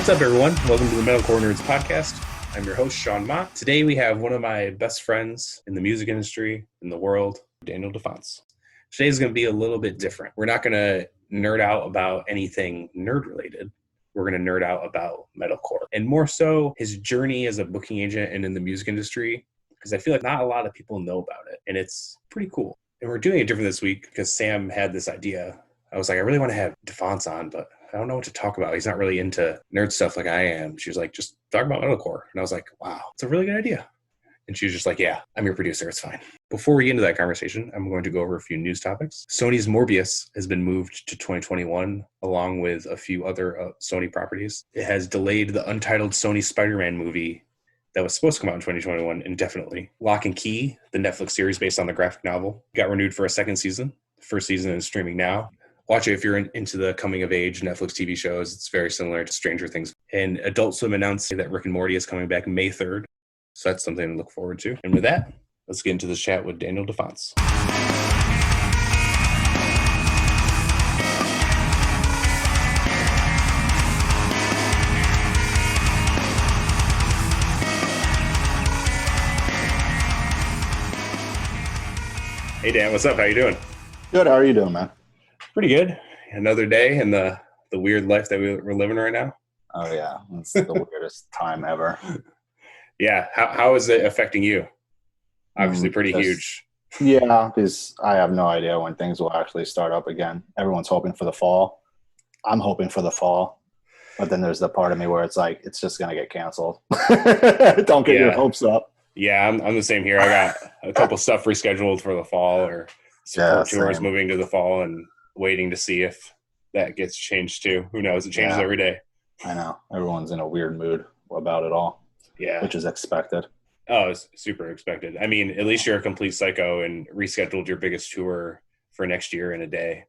What's up, everyone? Welcome to the Metalcore Nerds podcast. I'm your host, Sean Mott. Today we have one of my best friends in the music industry, in the world, Daniel Defonce. Today's going to be a little bit different. We're not going to nerd out about anything nerd-related. We're going to nerd out about metalcore, and more so his journey as a booking agent and in the music industry, because I feel like not a lot of people know about it, and it's pretty cool. And we're doing it different this week because Sam had this idea. I was like, I really want to have Defonce on, but I don't know what to talk about. He's not really into nerd stuff like I am. She was like, just talk about metalcore. And I was like, wow, it's a really good idea. And she was just like, yeah, I'm your producer. It's fine. Before we get into that conversation, I'm going to go over a few news topics. Sony's Morbius has been moved to 2021, along with a few other Sony properties. It has delayed the untitled Sony Spider-Man movie that was supposed to come out in 2021 indefinitely. Lock and Key, the Netflix series based on the graphic novel, got renewed for a second season. The first season is streaming now. Watch it if you're into the coming-of-age Netflix TV shows. It's very similar to Stranger Things. And Adult Swim announced that Rick and Morty is coming back May 3rd. So that's something to look forward to. And with that, let's get into this chat with Daniel Defonce. Hey, Dan, what's up? How you doing? Good. How are you doing, man? Pretty good. Another day in the weird life that we're living right now. Oh, yeah. It's the weirdest time ever. Yeah. How is it affecting you? Obviously pretty huge. Yeah, because I have no idea when things will actually start up again. Everyone's hoping for the fall. I'm hoping for the fall. But then there's the part of me where it's like, it's just going to get canceled. Don't get your hopes up. Yeah, I'm the same here. I got a couple stuff rescheduled for the fall, or support tours moving to the fall, and waiting to see if that gets changed too. Who knows? It changes every day. I know. Everyone's in a weird mood about it all. Yeah. Which is expected. Oh, it's super expected. I mean, at least you're a complete psycho and rescheduled your biggest tour for next year in a day.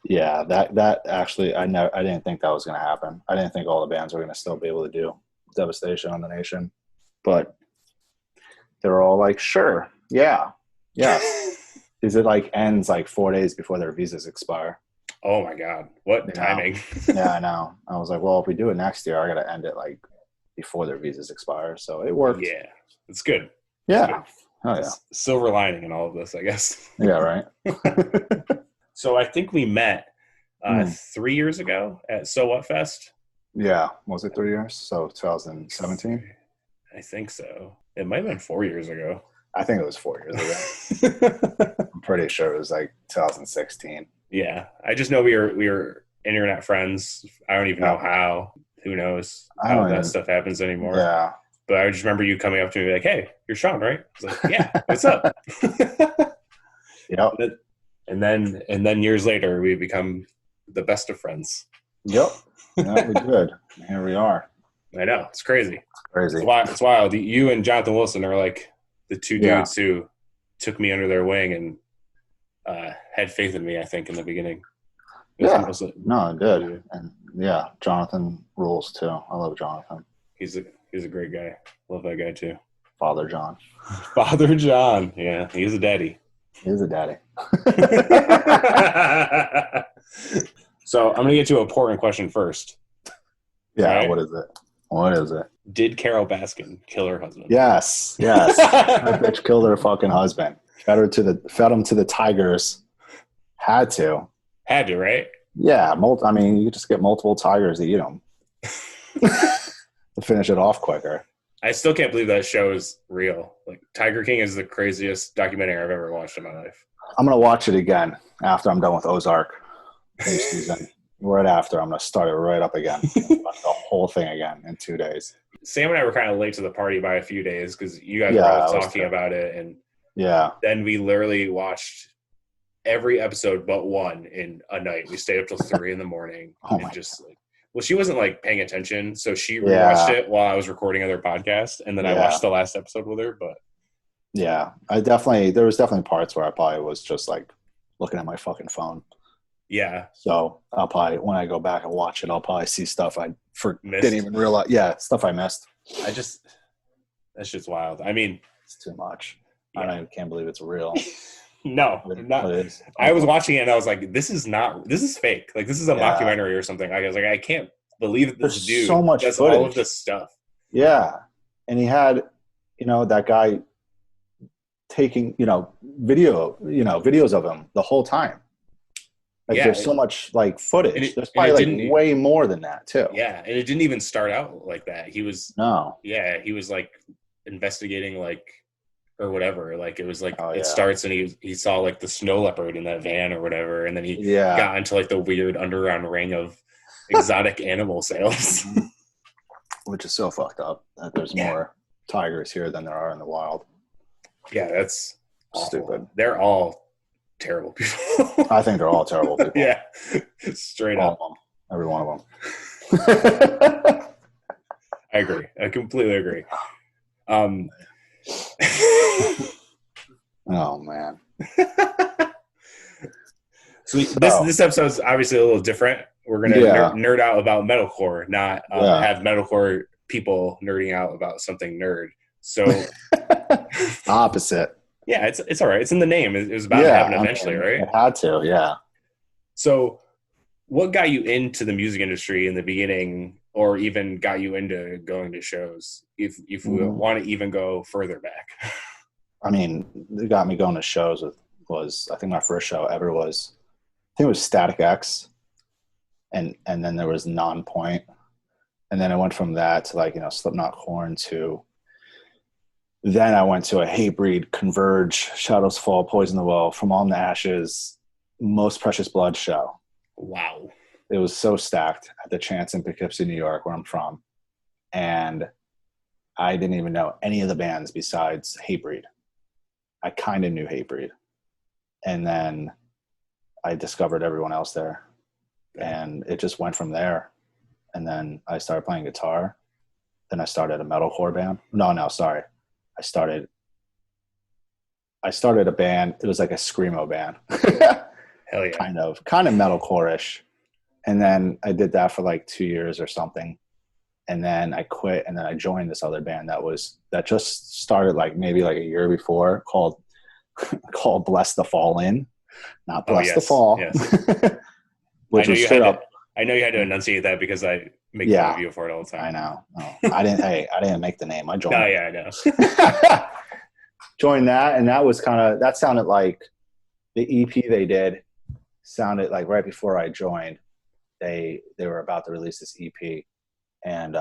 Yeah, that actually, I didn't think that was going to happen. I didn't think all the bands were going to still be able to do Devastation on the Nation. But they're all like, sure, yeah. Is it like ends like 4 days before their visas expire? Oh my God, what timing? Yeah, I know. I was like, well, if we do it next year, I got to end it like before their visas expire. So it worked. Yeah, it's good. Yeah. It's good. Oh yeah. Silver lining in all of this, I guess. Yeah, right. So I think we met 3 years ago at So What Fest. Yeah, was it 3 years? So 2017. I think so. It might have been 4 years ago. I think it was 4 years ago. I'm pretty sure it was like 2016. Yeah, I just know we were internet friends. I don't even know how. Who knows how that stuff happens anymore? Yeah. But I just remember you coming up to me like, "Hey, you're Sean, right?" I was like, "Yeah, what's up?" Yep. And then years later, we become the best of friends. Yep. Yeah, we did. Here we are. I know, it's crazy. Crazy. It's wild. You and Jonathan Wilson are like the two dudes who took me under their wing and had faith in me, I think, in the beginning. Yeah. No, good. And yeah, Jonathan rules too. I love Jonathan. He's a great guy. Love that guy too. Father John. Father John. Yeah, he's a daddy. He's a daddy. So I'm going to get to an important question first. Yeah, right? What is it? Did Carol Baskin kill her husband? Yes. That bitch killed her fucking husband. Fed him to the tigers. Had to, right? Yeah. I mean, you could just get multiple tigers to eat them to finish it off quicker. I still can't believe that show is real. Like, Tiger King is the craziest documentary I've ever watched in my life. I'm going to watch it again after I'm done with Ozark this season. Right after, I'm going to start it right up again. The whole thing again in 2 days. Sam and I were kind of late to the party by a few days because you guys were all talking about it. And then we literally watched every episode but one in a night. We stayed up till 3 a.m. and just like, well, she wasn't like paying attention, so she rewatched it while I was recording other podcasts, and then I watched the last episode with her. But yeah, there was definitely parts where I probably was just like looking at my fucking phone. Yeah. So I'll probably, when I go back and watch it, I'll probably see stuff I didn't even realize. Yeah, stuff I missed. That shit's wild. I mean, it's too much. Yeah. I can't believe it's real. No, not. I was watching it and I was like, this is fake. Like, this is a mockumentary or something. I was like, I can't believe that this There's so dude much does all of footage. this stuff. Yeah. And he had, that guy taking, videos of him the whole time. Like Yeah, there's so much like and footage. it There's and probably it like didn't. way more than that too. Yeah, and it didn't even start out like that. No. He was like investigating like or whatever. Like it was like Oh it yeah. starts and he saw like the snow leopard in that van or whatever, and then he Yeah. got into like the weird underground ring of exotic animal sales. Which is so fucked up that there's more tigers here than there are in the wild. Yeah, that's awful. Stupid. They're all terrible people. I think they're all terrible people. Yeah, straight all up. of them. Every one of them. I agree. I completely agree. Oh man. So this episode is obviously a little different. We're gonna nerd out about metalcore, not have metalcore people nerding out about something nerd. So opposite. Yeah, it's all right. It's in the name. It was about to happen eventually, right? It had to, yeah. So, what got you into the music industry in the beginning, or even got you into going to shows? If we want to even go further back. I mean, it got me going to shows was I think my first show ever was I think it was Static X, and then there was Non-Point, and then I went from that to like Slipknot, Korn to. Then I went to a Hatebreed, Converge, Shadows Fall, Poison the Well, From All the Ashes, Most Precious Blood show. Wow. It was so stacked at the Chance in Poughkeepsie, New York, where I'm from. And I didn't even know any of the bands besides Hatebreed. I kind of knew Hatebreed. And then I discovered everyone else there. And it just went from there. And then I started playing guitar. Then I started a metalcore band. No, sorry. I started a band. It was like a screamo band. Hell yeah. Kind of metalcore-ish. And then I did that for like 2 years or something. And then I quit, and then I joined this other band that just started like maybe like a year before called Bless the Fall In. Not Bless the Fall. Yes. Which was straight up. I know you had to enunciate that because I make fun of you for it all the time. I know. Oh, I didn't make the name. I joined. Oh yeah, I know. Joined that, and that sounded like the EP they did. Sounded like right before I joined, they were about to release this EP, and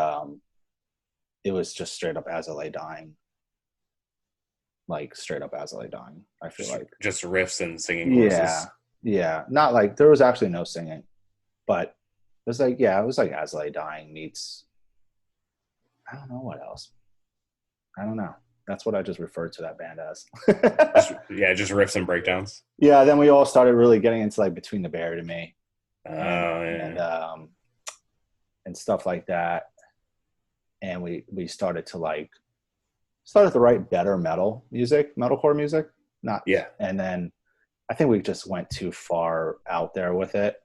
it was just straight up As I Lay Dying. Like straight up As I Lay Dying. I feel like just riffs and singing voices. Yeah. Not like there was actually no singing, but it was like As I Lay Dying meets. I don't know what else. I don't know. That's what I just referred to that band as. just riffs and breakdowns. Yeah, then we all started really getting into like Between the Buried and Me, and stuff like that. And we started to write better metalcore music. And then I think we just went too far out there with it,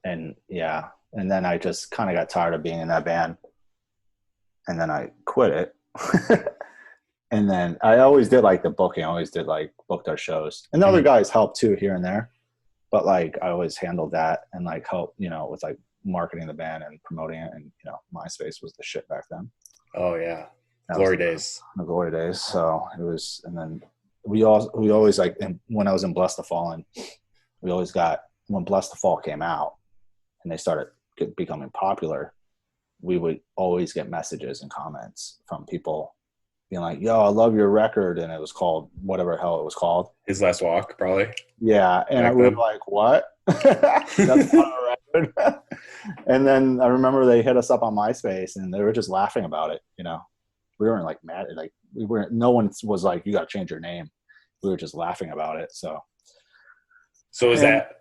and then I just kind of got tired of being in that band, and then I quit it. And then I always did like the booking. I always did like booked our shows, and the other guys helped too here and there. But like I always handled that and like helped, with like marketing the band and promoting it. And MySpace was the shit back then. Oh yeah, glory days. The glory days. So it was, and then we always like, and when I was in Bless the Fallen, we always got when Bless the Fall came out, and they started becoming popular. We would always get messages and comments from people being like, yo, I love your record. And it was called whatever the hell it was called. His Last Walk, probably. Yeah. And we were like, what? That's not a record. And then I remember they hit us up on MySpace and they were just laughing about it. We weren't like mad. Like no one was like, you got to change your name. We were just laughing about it. So what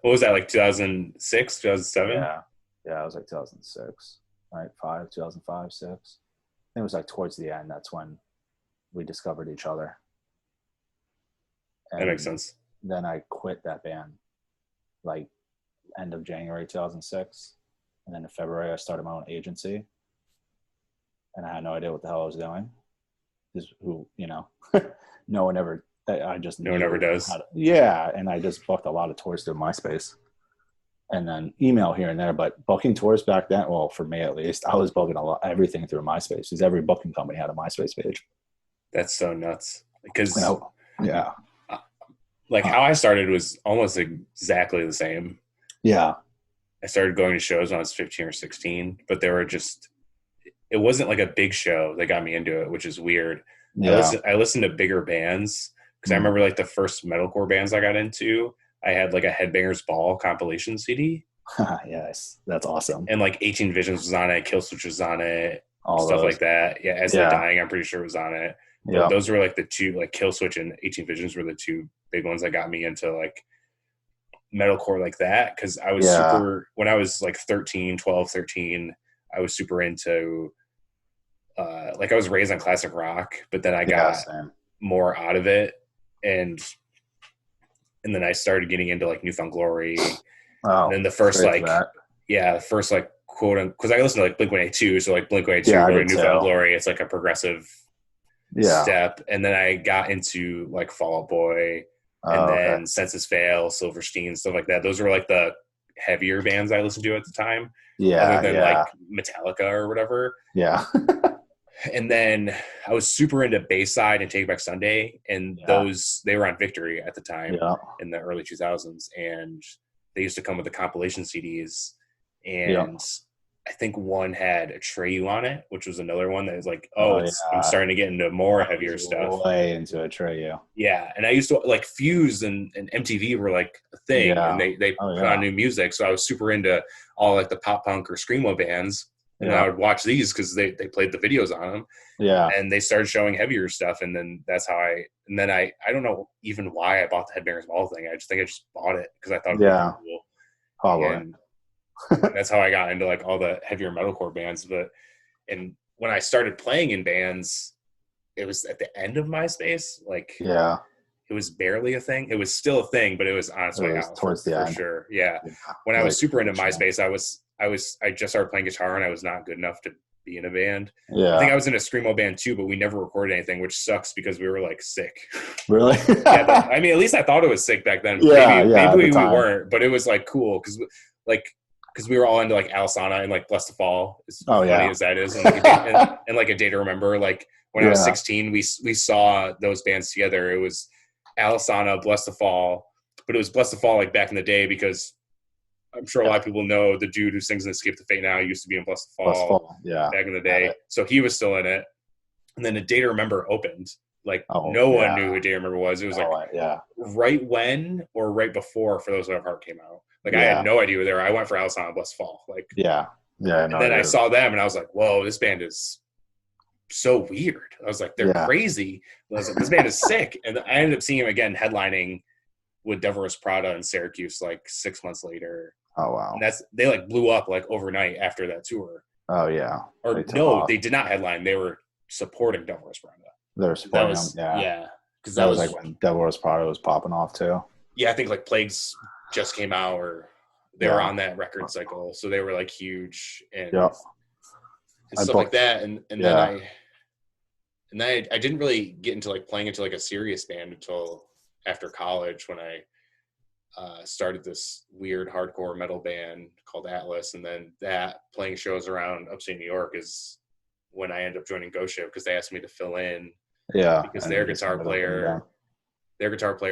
was that like 2006, 2007? Yeah. Yeah. It was like 2006, right? 2005, 6. I think it was like towards the end. That's when we discovered each other. And that makes sense. Then I quit that band like end of January 2006. And then in February I started my own agency. And I had no idea what the hell I was doing. No one ever does. And I just booked a lot of tours through MySpace. and then email here and there. But booking tours back then, well, for me at least, I was booking everything through MySpace because every booking company had a MySpace page. That's so nuts. Because yeah, like how I started was almost exactly the same. Yeah. I started going to shows when I was 15 or 16, but it wasn't like a big show that got me into it, which is weird. Yeah. I listened to bigger bands because I remember like the first metalcore bands I got into, I had like a Headbangers Ball compilation CD. Yes, that's awesome. And like 18 Visions was on it, Killswitch was on it, All stuff those. like that. Yeah, As They're Dying, I'm pretty sure was on it. But those were like the two, like Killswitch and 18 Visions were the two big ones that got me into like metalcore like that. Because I was when I was like 12, 13, I was super into, like I was raised on classic rock, but then I got more out of it. And then I started getting into like New Found Glory. And then the first quote, because I listened to like Blink-182, so like Blink-182 or New Found Glory, it's like a progressive step. And then I got into like Fall Out Boy, and then Census Fail, Silverstein, stuff like that. Those were like the heavier bands I listened to at the time, other than like Metallica or whatever. Yeah. And then I was super into Bayside and Take Back Sunday, and they were on Victory at the time in the early 2000s, and they used to come with the compilation CDs, and I think one had Atreyu on it, which was another one that was like, I'm starting to get into more heavier stuff. Way into Atreyu. Yeah, and I used to like Fuse and MTV were like a thing, and they put on new music, so I was super into all like the pop punk or screamo bands. And I would watch these because they played the videos on them. Yeah. And they started showing heavier stuff. And then that's how I don't know even why I bought the Headbangers Ball thing. I just think I just bought it because I thought it was cool. Probably. And that's how I got into like all the heavier metalcore bands. And when I started playing in bands, it was at the end of MySpace. Like, it was barely a thing. It was still a thing, but it was on its way out towards the end. For sure. Yeah. When I was super into MySpace, I just started playing guitar and I was not good enough to be in a band. Yeah. I think I was in a screamo band too, but we never recorded anything, which sucks because we were like sick. Really? But, I mean, at least I thought it was sick back then. Maybe we weren't, but it was like cool because we were all into like Alisana and like Blessed to Fall. As funny as that is, and like a Day to Remember. Like when I was 16, we saw those bands together. It was Alisana, Blessed to Fall, but it was Blessed to Fall like back in the day because I'm sure a lot of people know the dude who sings in Escape to Fate now used to be in Blessed to Fall back in the day. So he was still in it. And then A Day to Remember opened. Like no one knew who A Day to Remember was. It was right when or right before For Those Who Have Heart came out. Like I had no idea who they were. I went for Alisana and Blessed to Fall. Like and then I saw them and I was like, whoa, this band is so weird. I was like, they're crazy. I was like, this band is sick. And I ended up seeing him again headlining with Devil Wears Prada in Syracuse like 6 months later. Oh wow! And they like blew up like overnight after that tour. Oh yeah. Or no, they did not headline. They were supporting Devil Wears Prada. They were supporting them. Yeah. Because that was like when Devil Wears Prada was popping off too. Yeah, I think like Plagues just came out, or they were on that record cycle, so they were like huge and stuff like that. And then I didn't really get into like playing into like a serious band until after college when I started this weird hardcore metal band called Atlas, and then that playing shows around upstate New York is when I ended up joining Ghost Ship because they asked me to fill in because their guitar player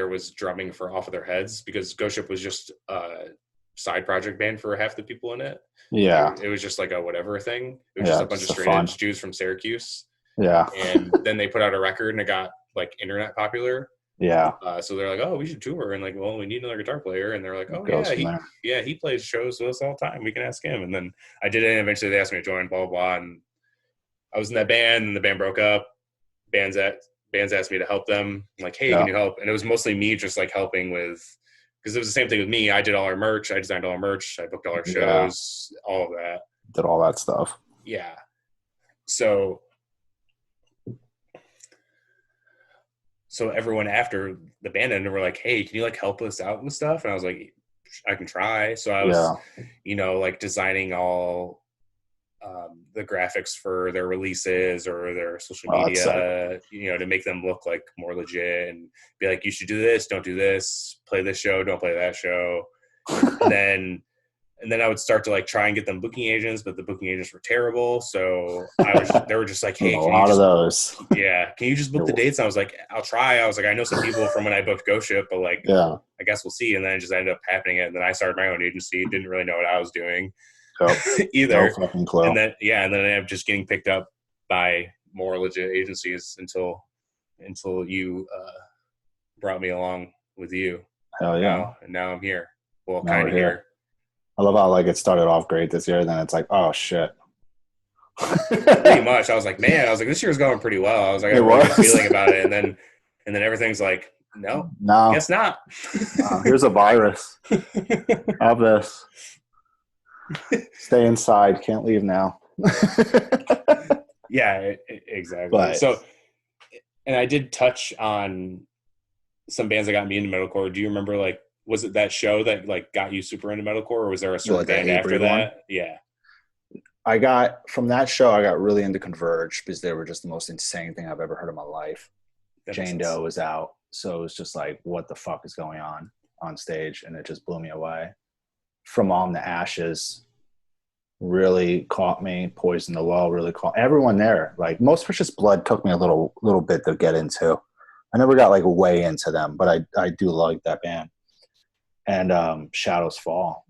was drumming for Off of Their Heads because Ghost Ship was just a side project band for half the people in it. It was just like a whatever thing. It was just a bunch of straight edge Jews from Syracuse. And then they put out a record and it got like internet popular. So they're like, oh, we should tour, and like, well, we need another guitar player, and they're like, oh he plays shows with us all the time, we can ask him. And then I did it, and eventually they asked me to join, blah blah blah, and I was in that band, and the band broke up. Bands asked me to help them. I'm like, hey, can you help? And it was mostly me just like helping with, because it was the same thing with me. I did all our merch, I designed all our merch, I booked all our shows, all of that, did all that stuff. So everyone after the band ended were like, hey, can you like help us out with stuff? And I was like, I can try. So I was, like designing all the graphics for their releases or their social media, to make them look like more legit and be like, you should do this, don't do this, play this show, don't play that show. And then and then I would start to like try and get them booking agents, but the booking agents were terrible. So they were just like, hey, a can you lot just, of those. yeah, can you just book the dates? And I was like, I'll try. I was like, I know some people from when I booked Ghost Ship, but like, Yeah. I guess we'll see. And then it just ended up happening. And then I started my own agency, didn't really know what I was doing either. No fucking clue. And then I ended up just getting picked up by more legit agencies until you brought me along with you. Hell yeah. And now I'm here. Well, Now kind we're of here. I love how like it started off great this year, then it's like, oh shit. Pretty much. I was like, this year's going pretty well. I was like, I had a really good feeling about it. And then everything's like, no, guess not. Here's a virus. Have this. Stay inside. Can't leave now. Yeah, exactly. But, so, and I did touch on some bands that got me into metalcore. Do you remember, like, was it that show that like got you super into metalcore, or was there a certain band after that? One? Yeah. From that show, I got really into Converge because they were just the most insane thing I've ever heard in my life. Jane Doe was out. So it was just like, what the fuck is going on stage? And it just blew me away. From On the Ashes really caught me. Poison the Well really caught everyone there. Like Most Precious Blood took me a little bit to get into. I never got like way into them, but I do like that band. And Shadows Fall.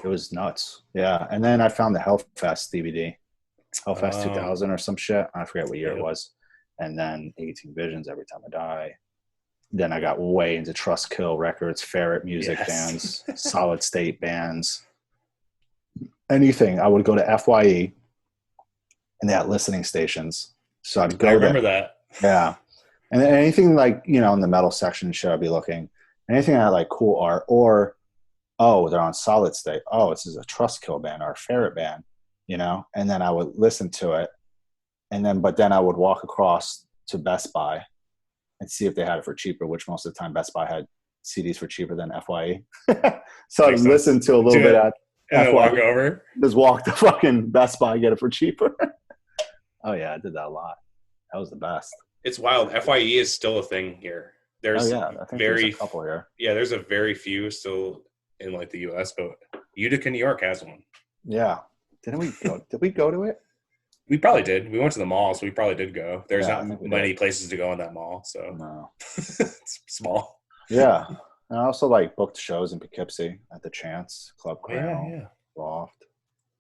It was nuts. Yeah. And then I found the Hellfest DVD. Hellfest 2000 or some shit. I forget what year it was. And then 18 Visions, Every Time I Die. Then I got way into Trust Kill Records, Ferret music bands, Solid State bands. Anything. I would go to FYE and they had listening stations. So I'd go I remember that. Yeah. And then anything like, in the metal section should I be looking. Anything that had like cool art or, oh, they're on Solid State. Oh, this is a Trust Kill band or a Ferret band, And then I would listen to it. But then I would walk across to Best Buy and see if they had it for cheaper, which most of the time Best Buy had CDs for cheaper than FYE. So I'd listen to a little bit at and then walk over. Just walk to fucking Best Buy and get it for cheaper. Oh, yeah, I did that a lot. That was the best. It's wild. FYE is still a thing here. There's I think there's a couple here. Yeah, there's a very few still in like the US, but Utica, New York has one. Yeah. Did we go to it? We probably did. We went to the mall, so we probably did go. There's not many places to go in that mall, so no. It's small. Yeah. And I also like booked shows in Poughkeepsie at the Chance, Club Crown, Loft,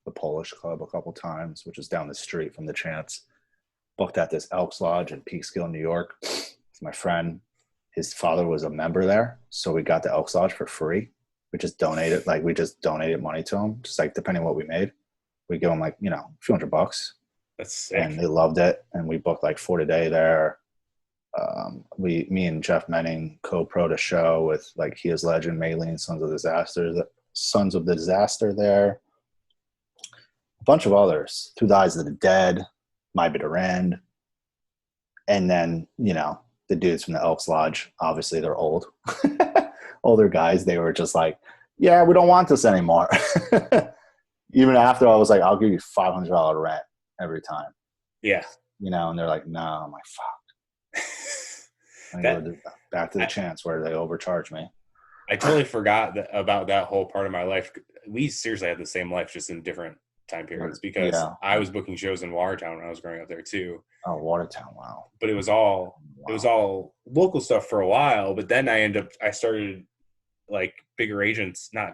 the Polish Club a couple times, which is down the street from the Chance. Booked at this Elks Lodge in Peekskill, New York. With my friend, his father was a member there, so we got the Elks Lodge for free. We just donated money to him, just like depending on what we made. We give him like a few $100. That's sick. And they loved it, and we booked like 4 day there. Me and Jeff Menning co-pro'd a show with like He Is Legend, Maylene, Sons of Disaster there. A bunch of others. Through the Eyes of the Dead, My Bitter End. And then, the dudes from the Elks Lodge, obviously they're old. Older guys, they were just like, yeah, we don't want this anymore. Even after I was like, I'll give you $500 rent every time. Yeah. And they're like, no. I'm like, fuck. Back to the Chance where they overcharge me. I totally forgot about that whole part of my life. We seriously had the same life, just in different time periods, because I was booking shows in Watertown when I was growing up there too. Oh, Watertown. Wow. But it was all local stuff for a while. But then I started like bigger agents than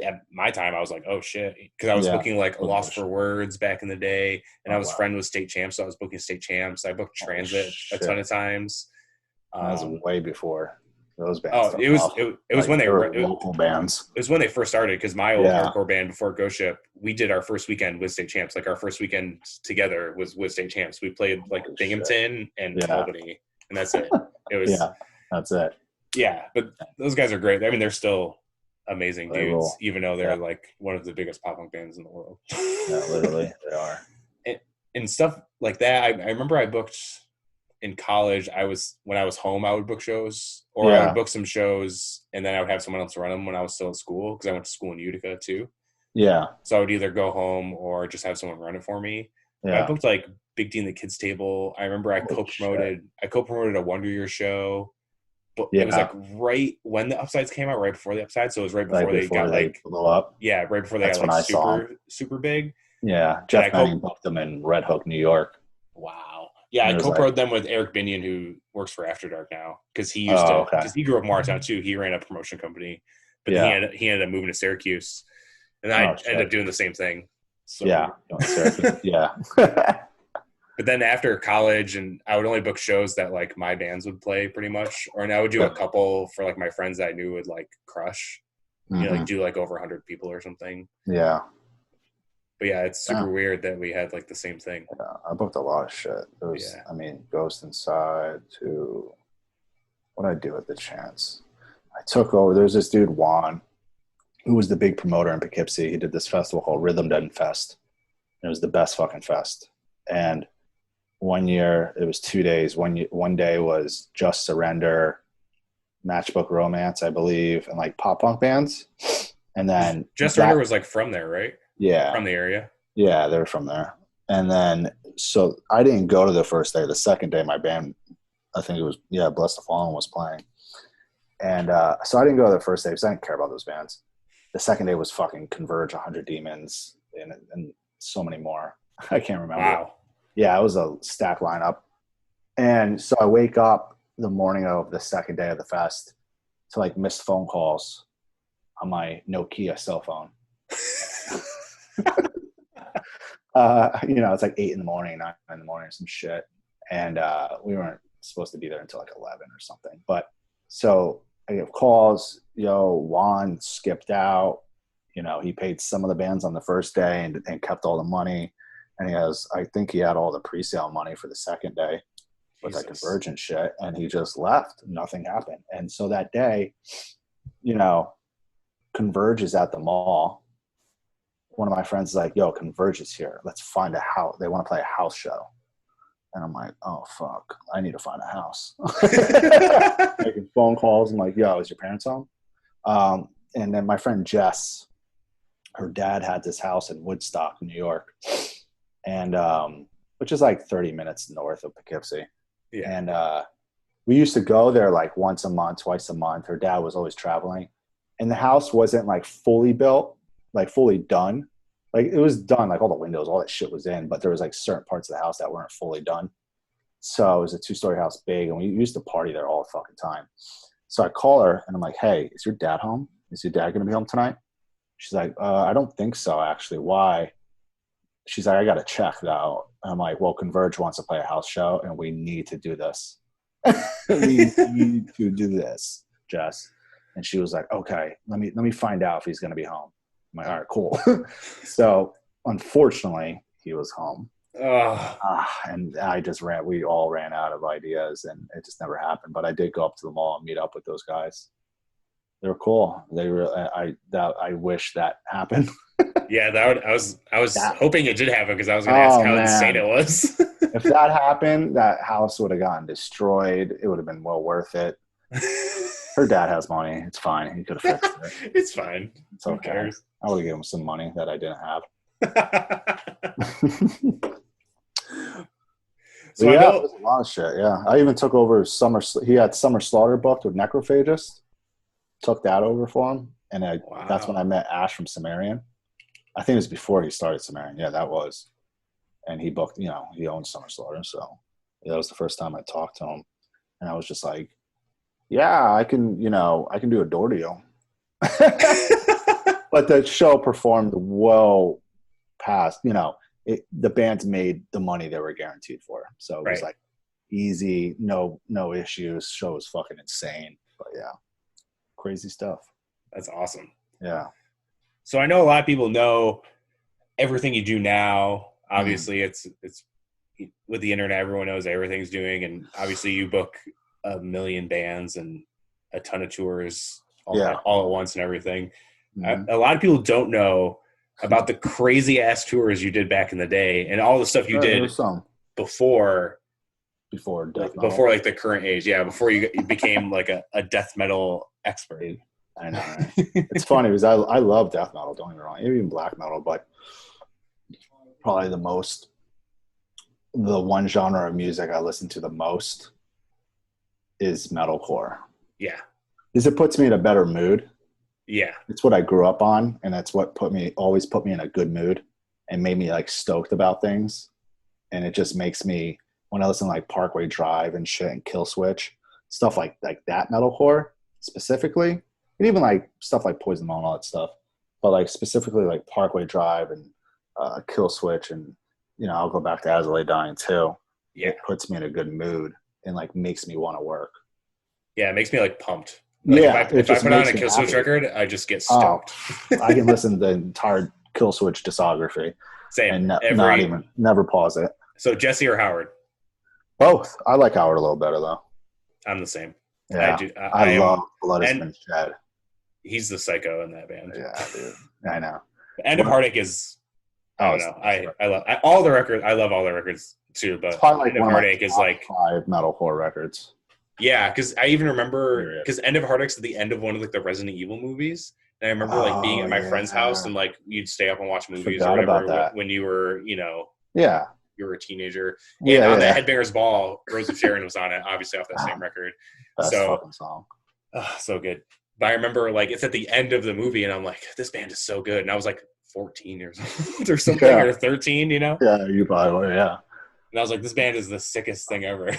at my time. I was like, oh shit. Cause I was booking like a Lost for Words back in the day. And I was friend with State Champs. So I was booking State Champs. I booked Transit a ton of times. That was way before those bands. Oh, it was when they were local bands. It was when they first started, because my old hardcore band before Ghost Ship, we did our first weekend with State Champs. Like our first weekend together was with State Champs. We played like Binghamton and Albany, and that's it. It was that's it. Yeah, but those guys are great. I mean, they're still amazing dudes, even though they're like one of the biggest pop punk bands in the world. Yeah, literally, they are. And stuff like that. I remember I booked in college. When I was home, I would book shows, or I would book some shows, and then I would have someone else run them when I was still at school, because I went to school in Utica too. Yeah. So I would either go home or just have someone run it for me. Yeah. I booked like Big D and the Kids Table. I remember I co-promoted a Wonder Years show. it was like right when the Upsides came out, right before the Upsides. So it was right before they got like blew up. Yeah, right before they That's got when like I saw super super big. Yeah, And I Jeff Benning booked them in Red Hook, New York. Wow. Yeah, And I it was like, co-pro'd them with Eric Binion, who works for After Dark now, because oh, okay. he grew up in Morristown too. He ran a promotion company, but Yeah. then he ended up moving to Syracuse, and I ended up doing the same thing. So yeah, yeah. But then after college, and I would only book shows that like my bands would play pretty much, or I would do a couple for like my friends that I knew would like crush, you know, like do like over 100 people or something. Yeah. But yeah, it's super weird that we had like the same thing. Yeah, I booked a lot of shit. There was, I mean, Ghost Inside to what did I do with the chance? I took over. There was this dude Juan, who was the big promoter in Poughkeepsie. He did this festival called Rhythm Den Fest. It was the best fucking fest. And one year it was 2 days. One day was Just Surrender, Matchbook Romance, I believe, and like pop punk bands. And then Just Surrender was like from there, right? Yeah. From the area. Yeah, they were from there. And then, so I didn't go to the first day. The second day, my band, I think it was, Bless the Fallen was playing. And so I didn't go to the first day because I didn't care about those bands. The second day was fucking Converge, 100 Demons, and so many more. I can't remember. Wow. Yeah, it was a stack lineup. And so I wake up the morning of the second day of the fest to like missed phone calls on my Nokia cell phone. It's like 8 in the morning, 9 in the morning, or some shit. And we weren't supposed to be there until like 11 or something. But so I get calls, Juan skipped out. He paid some of the bands on the first day and kept all the money. And I think he had all the pre-sale money for the second day with that Convergent shit. And he just left. Nothing happened. And so that day, Converge is at the mall. One of my friends is like, yo, Converge is here. Let's find a house. They want to play a house show. And I'm like, oh, fuck. I need to find a house. Making phone calls. I'm like, yo, is your parents home? And then my friend Jess, her dad had this house in Woodstock, New York, and which is like 30 minutes north of Poughkeepsie. Yeah. And we used to go there like once a month, twice a month. Her dad was always traveling. And the house wasn't like fully built, like fully done. Like it was done, like all the windows, all that shit was in, but there was like certain parts of the house that weren't fully done. So it was a 2-story house, big, and we used to party there all the fucking time. So I call her and I'm like, hey, is your dad home? Is your dad going to be home tonight? She's like, I don't think so, actually. Why? She's like, I got to check though. And I'm like, well, Converge wants to play a house show and we need to do this. We need to do this, Jess. And she was like, okay, let me find out if he's going to be home. I'm like, all right, cool. So unfortunately, he was home. And we all ran out of ideas and it just never happened. But I did go up to the mall and meet up with those guys. They were cool. I wish that happened. Yeah, I was hoping it did happen because I was going to ask how insane it was. If that happened, that house would have gotten destroyed. It would have been well worth it. Her dad has money. It's fine. He could have fixed it. It's fine. It's okay. Who cares? I would have given him some money that I didn't have. So yeah, it was a lot of shit. Yeah, I even took over He had Summer Slaughter booked with Necrophagist. Took that over for him, and that's when I met Ash from Sumerian. I think it was before he started Sumerian. Yeah, that was. And he booked. He owned Summer Slaughter, so that was the first time I talked to him, and I was just like, yeah, I can do a door deal. But the show performed well past, the bands made the money they were guaranteed for. So it was like easy, no issues. Show was fucking insane. But yeah, crazy stuff. That's awesome. Yeah. So I know a lot of people know everything you do now. Obviously, it's with the internet, everyone knows everything's doing. And obviously you book a million bands and a ton of tours all at once and everything. A lot of people don't know about the crazy ass tours you did back in the day and all the stuff you did before like the current age. Yeah. Before you became like a death metal expert. I know. Right? It's funny because I love death metal. Don't get me wrong. Even black metal, but probably the one genre of music I listen to the most is metalcore. Yeah. Because it puts me in a better mood. Yeah. It's what I grew up on, and that's what always put me in a good mood and made me like stoked about things. And it just makes me, when I listen to like Parkway Drive and shit and Kill Switch, stuff like that metalcore specifically, and even like stuff like Poison Ball and all that stuff, but like specifically like Parkway Drive and Kill Switch, and I'll go back to As I Lay Dying too. Yeah. It puts me in a good mood and like makes me want to work. Yeah, it makes me like pumped. Like if I put on a Kill Switch record, I just get stoked. I can listen to the entire Kill Switch discography. Same. And never pause it. So Jesse or Howard? Both. I like Howard a little better though. I'm the same. Yeah. I love Blood Has Been Shed. He's the psycho in that band. Yeah, dude. I know. End of Heartache is, I don't know. I love all the records. I love all the records too, but like End of Heartache is like 5 metalcore records. Yeah, because I even remember because End of Heartache's at the end of one of like the Resident Evil movies, and I remember like being at my friend's house and like you'd stay up and watch movies or whatever when you were you were a teenager. And on the Headbangers Ball, Rose of Sharon was on it, obviously off that same record. Best fucking song. So good. But I remember like it's at the end of the movie, and I'm like, this band is so good, and I was like 14 years old or something, or 13, Yeah, you probably were, yeah. And I was like, this band is the sickest thing ever.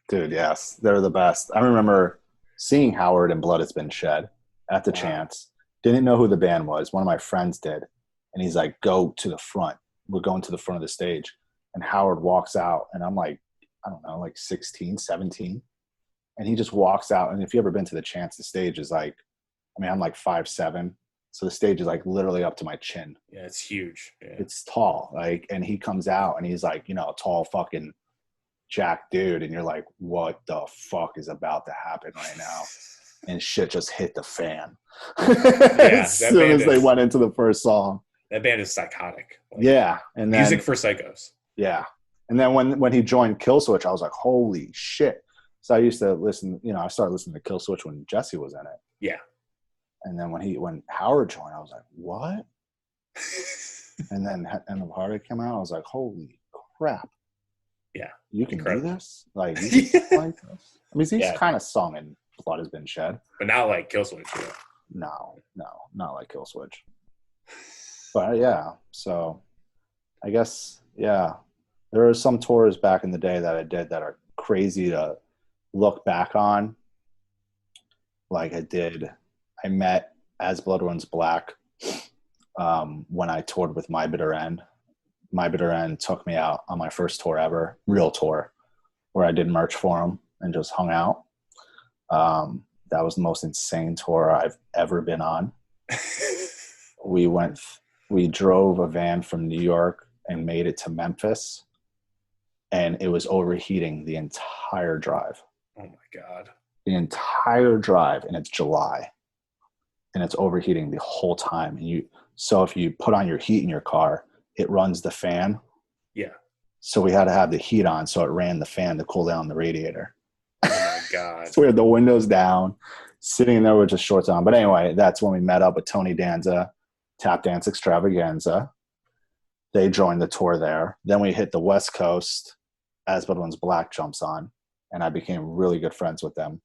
Dude, yes, they're the best. I remember seeing Howard and Blood Has Been Shed at the Chance. Didn't know who the band was. One of my friends did. And he's like, go to the front. We're going to the front of the stage. And Howard walks out. And I'm like, I don't know, like 16, 17. And he just walks out. And if you've ever been to the Chance, the stage is like, I'm like 5'7". So the stage is like literally up to my chin. Yeah, it's huge. Yeah. It's tall. Like, and he comes out and he's like, a tall fucking jack dude, and you're like, what the fuck is about to happen right now? And shit just hit the fan. As soon as they went into the first song. That band is psychotic. And then music for psychos. Yeah. And then when he joined Kill Switch, I was like, holy shit. So I used to listen, I started listening to Kill Switch when Jesse was in it. Yeah. And then when Howard joined, I was like, what? And then End of Heartache came out, I was like, holy crap. Yeah, you can do this. Like, you can like this. He's kind of sung in Blood Has Been Shed, but not like Kill Switch. No, not like Kill Switch. But yeah, so I guess there are some tours back in the day that I did that are crazy to look back on. Like I met As Blood Runs Black when I toured with My Bitter End. My Bitter End took me out on my first tour ever, real tour, where I did merch for them and just hung out. That was the most insane tour I've ever been on. We drove a van from New York and made it to Memphis, and it was overheating the entire drive. Oh my God. The entire drive, and it's July, and it's overheating the whole time. So if you put on your heat in your car, it runs the fan. Yeah. So we had to have the heat on, so it ran the fan to cool down the radiator. Oh my God. So we had the windows down, sitting there with just shorts on. But anyway, that's when we met up with Tony Danza, Tap Dance Extravaganza. They joined the tour there. Then we hit the West Coast. As Blood Runs Black jumps on, and I became really good friends with them.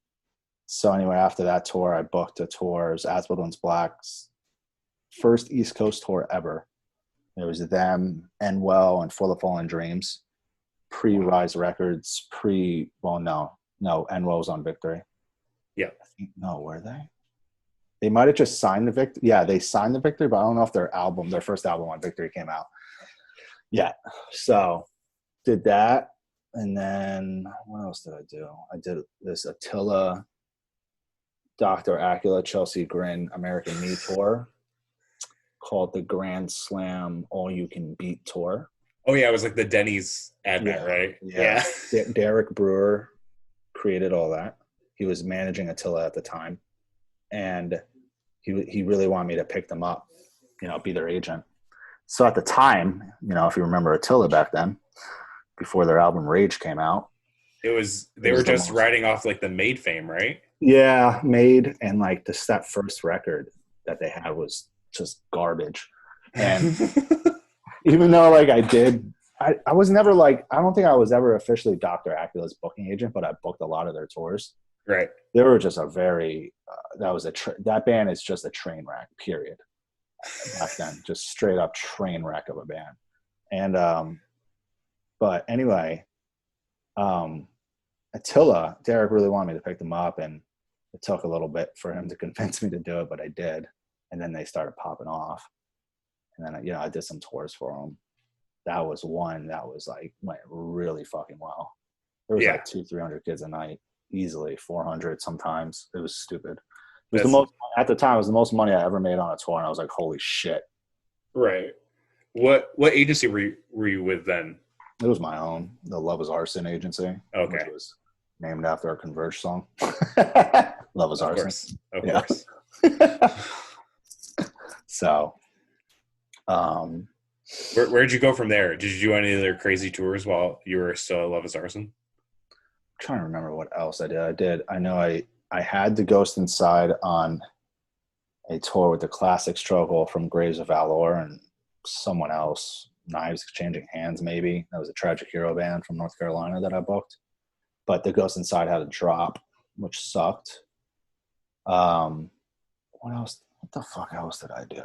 So anyway, after that tour, I booked the tours. As Blood Runs Black's first East Coast tour ever. It was them, Enwell, and For the Fallen Dreams. Pre-Rise Records, no, Enwell was on Victory. Yeah. Were they? They might have just signed the Victory. Yeah, they signed the Victory, but I don't know if their first album on Victory came out. Yeah. So, did that. And then, what else did I do? I did this Attila, Dr. Acula, Chelsea Grin, American Me tour, called the Grand Slam All You Can Beat Tour. Oh yeah, it was like the Denny's advert, right? Yeah. Derek Brewer created all that. He was managing Attila at the time, and he really wanted me to pick them up, be their agent. So at the time, if you remember Attila back then, before their album Rage came out, they were just riding off like the Made fame, right? Yeah, Made, and like that first record that they had was just garbage. And even though like I was never like, I don't think I was ever officially Dr. Acula's booking agent, but I booked a lot of their tours. Right. They were just a very that band is just a train wreck. Period. Back then, just straight up train wreck of a band. And but anyway, Attila, Derek really wanted me to pick them up, and it took a little bit for him to convince me to do it, but I did. And then they started popping off, and then I did some tours for them. That was one that was like went really fucking well. There was like 200-300 kids a night, easily 400 sometimes. It was stupid. It was the most at the time. It was the most money I ever made on a tour, and I was like, "Holy shit!" Right. What agency were you with then? It was my own, the Love Is Arson agency. Okay. Which was named after a Converge song. Love Is Arson. Of course. So, where'd you go from there? Did you do any other crazy tours while you were still at Love Is Arson? I'm trying to remember what else I did. I know I had the Ghost Inside on a tour with the Classic Struggle from Graves of Valor and someone else, Knives Exchanging Hands maybe. That was a Tragic Hero band from North Carolina that I booked. But the Ghost Inside had a drop, which sucked. What else? What the fuck else did I do?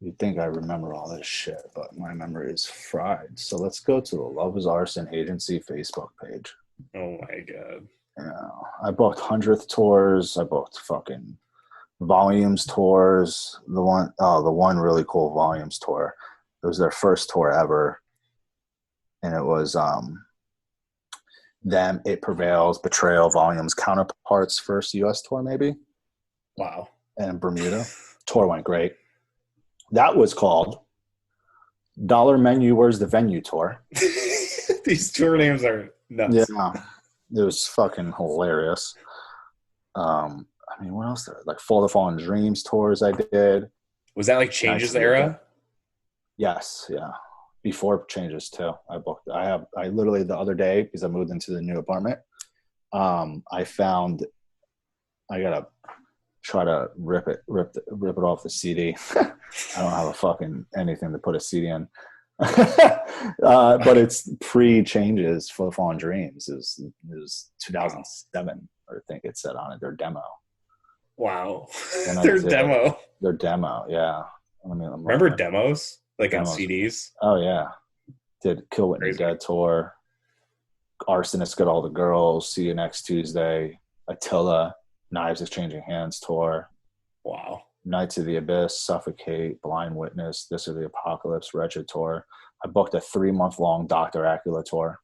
You'd think I remember all this shit, but my memory is fried. So let's go to the Love Is Arson Agency Facebook page. Oh my god. Yeah, I booked 100th tours. I booked fucking Volumes tours. The one really cool Volumes tour. It was their first tour ever, and it was them, It Prevails, Betrayal, Volumes, Counterparts first U.S. tour maybe. Wow. And Bermuda. Tour went great. That was called Dollar Menu, Where's the Venue tour. These tour names are nuts. Yeah, it was fucking hilarious. I mean, what else? Like For the Fallen Dreams tours I did. Was that like Changes era? Yes, yeah. Before Changes too. I literally the other day, because I moved into the new apartment, I gotta try to rip it off the CD. I don't have a fucking anything to put a CD in. But it's pre-Changes For the Fallen Dreams. It was 2007, I think it said on it, their demo. Wow. Their demo, yeah. Remember demos? Like demos. On CDs? Oh, yeah. Did Kill Whitney Dead tour. Arsonist Got All the Girls. See You Next Tuesday. Attila. Knives Exchanging Hands tour. Wow. Nights of the Abyss, Suffocate, Blind Witness, This Is the Apocalypse, Wretched tour. I booked a 3-month-long Dr. Acula tour.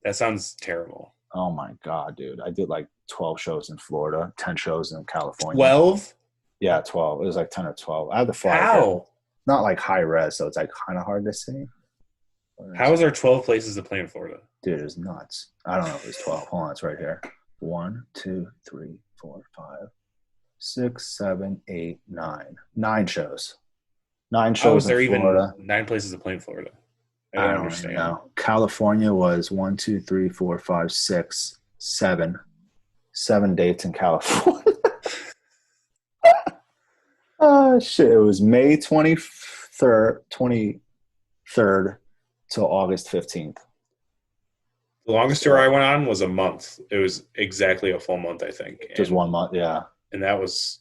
That sounds terrible. Oh, my God, dude. I did like 12 shows in Florida, 10 shows in California. 12? Yeah, 12. It was like 10 or 12. I had the fly. How? Not like high res, so it's like kind of hard to see. How is there 12 places to play in Florida? Dude, it's nuts. I don't know if it's 12. Hold on, it's right here. 1, 2, 3, 4, 5, 6, 7, 8, 9. 9 shows. 9 shows. How is there in Florida. Even 9 places to play in Florida? I don't understand. Know. California was 1, 2, 3, 4, 5, 6, 7. 7 dates in California. Oh shit! It was May 23rd till August 15th. The longest tour I went on was a month. It was exactly a full month, I think. Just 1 month, yeah. And that was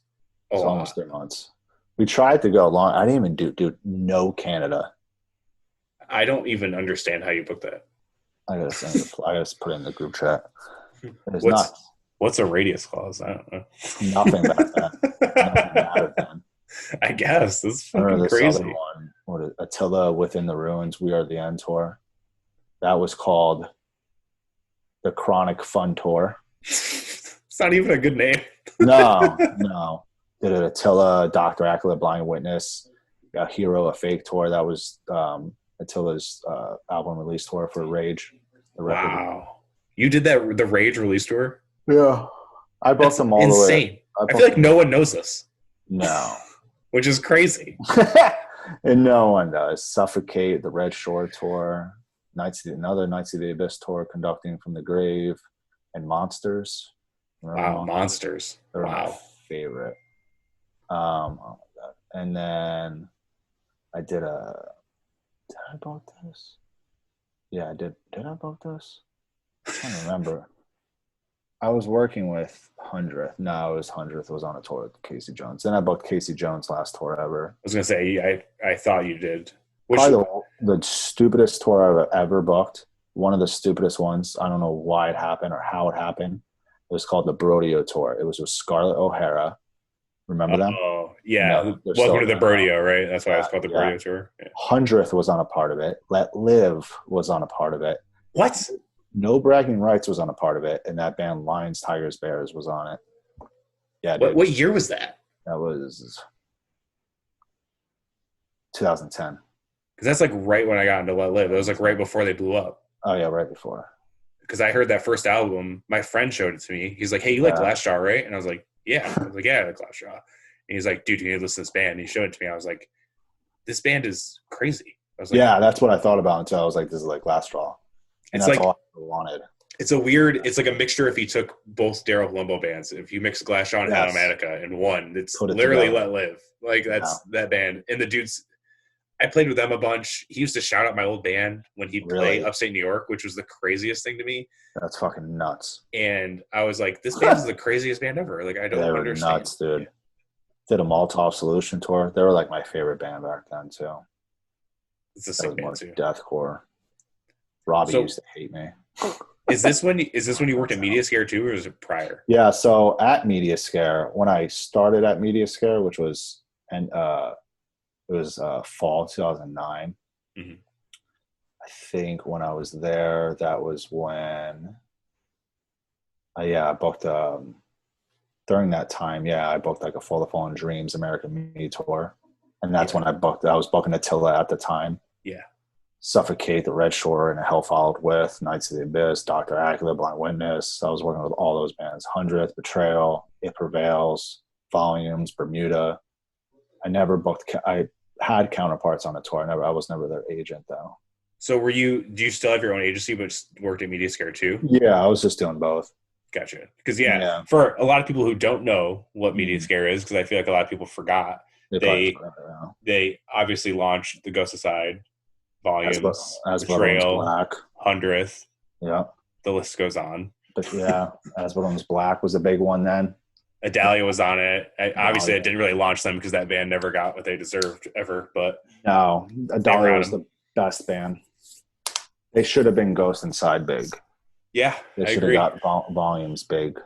almost 3 months. We tried to go long. I didn't even do no Canada. I don't even understand how you booked that. I gotta put it in the group chat. It's nuts. What's a radius clause? I don't know. Nothing back then. Nothing mattered then. I guess that's fucking crazy. Other one, Attila Within the Ruins, We Are the End tour. That was called the Chronic Fun Tour. It's not even a good name. No. Did it Attila, Dr. Acula, Blind Witness, a Hero, a Fake tour. That was Attila's album release tour for Rage. Wow. You did the Rage release tour? Yeah. I bought them all insane. the way. I feel like no one knows this. No. Which is crazy. And no one does. Suffocate, the Red Shore tour, another Nights of the Abyss tour, Conducting from the Grave, and Monsters. Wow, Monsters. They're my favorite. Oh my God. And then I did I book this? Yeah, I did. Did I book this? I can't remember. I was working with 100th. No, it was 100th was on a tour with Casey Jones. Then I booked Casey Jones' last tour ever. I was gonna say I thought you did. Which Probably the stupidest tour I've ever booked. One of the stupidest ones. I don't know why it happened or how it happened. It was called the Brodeo Tour. It was with Scarlett O'Hara. Remember them? oh yeah, No, they're welcome still to the around. Brodeo, right? That's why Yeah, it's called the yeah. Brodeo tour. Yeah. 100th was on a part of it. Let Live was on a part of it. What? No Bragging Rights was on a part of it, and that band Lions, Tigers, Bears was on it. Yeah, dude. What year was that? That was 2010. Because that's like right when I got into Let Live. It was like right before they blew up. Oh yeah, right before. Because I heard that first album. My friend showed it to me. He's like, "Hey, you like Glassjaw, right?" And I was like, "Yeah." I was like, "Yeah, I like Glassjaw." And he's like, "Dude, you need to listen to this band." And he showed it to me. I was like, "This band is crazy." I was like, Yeah, that's what I thought about until I was like, "This is like Glassjaw," and it's that's like all I wanted. it's a weird. It's like a mixture. If you took both Daryl Palumbo bands, if you mix Glassjaw and Yes. Helmatica in one, it's Put it literally together. Let Live. Like that's that band. And the dudes, I played with them a bunch. He used to shout out my old band when he'd play Really? upstate New York, which was the craziest thing to me. That's fucking nuts. And I was like, this band is the craziest band ever. Like, I don't They were understand. nuts, dude. Did a Molotov Solution tour. They were like my favorite band back then too. It's a That sick was more band too. deathcore. Robbie used to hate me. Is this when you worked at Media Scare too, or is it prior? Yeah, so at Media Scare, when I started at Media Scare, which was it was fall 2009. Mm-hmm. I think when I was there, that was when I booked during that time. Yeah, I booked like a For the Fallen Dreams American Me tour, and that's when I was booking Attila at the time. Yeah. Suffocate, The Red Shore, and Hell Followed With, Knights of the Abyss, Dr. Acula, Blind Witness. I was working with all those bands. 100th, Betrayal, It Prevails, Volumes, Bermuda. I had counterparts on the tour. I was never their agent though. So do you still have your own agency but worked at Media Scare too? Yeah, I was just doing both. Gotcha. Because for a lot of people who don't know what Media Scare is, because I feel like a lot of people forgot, they obviously launched the Ghost Aside, Volumes, Betrayal, Black, 100th. Yeah. The list goes on. But yeah, As Bottoms Black was a big one then. Adalia was on it. Obviously, it didn't really launch them because that band never got what they deserved ever. But no, Adalia was the best band. They should have been Ghost Inside big. Yeah, they should have got Volumes big.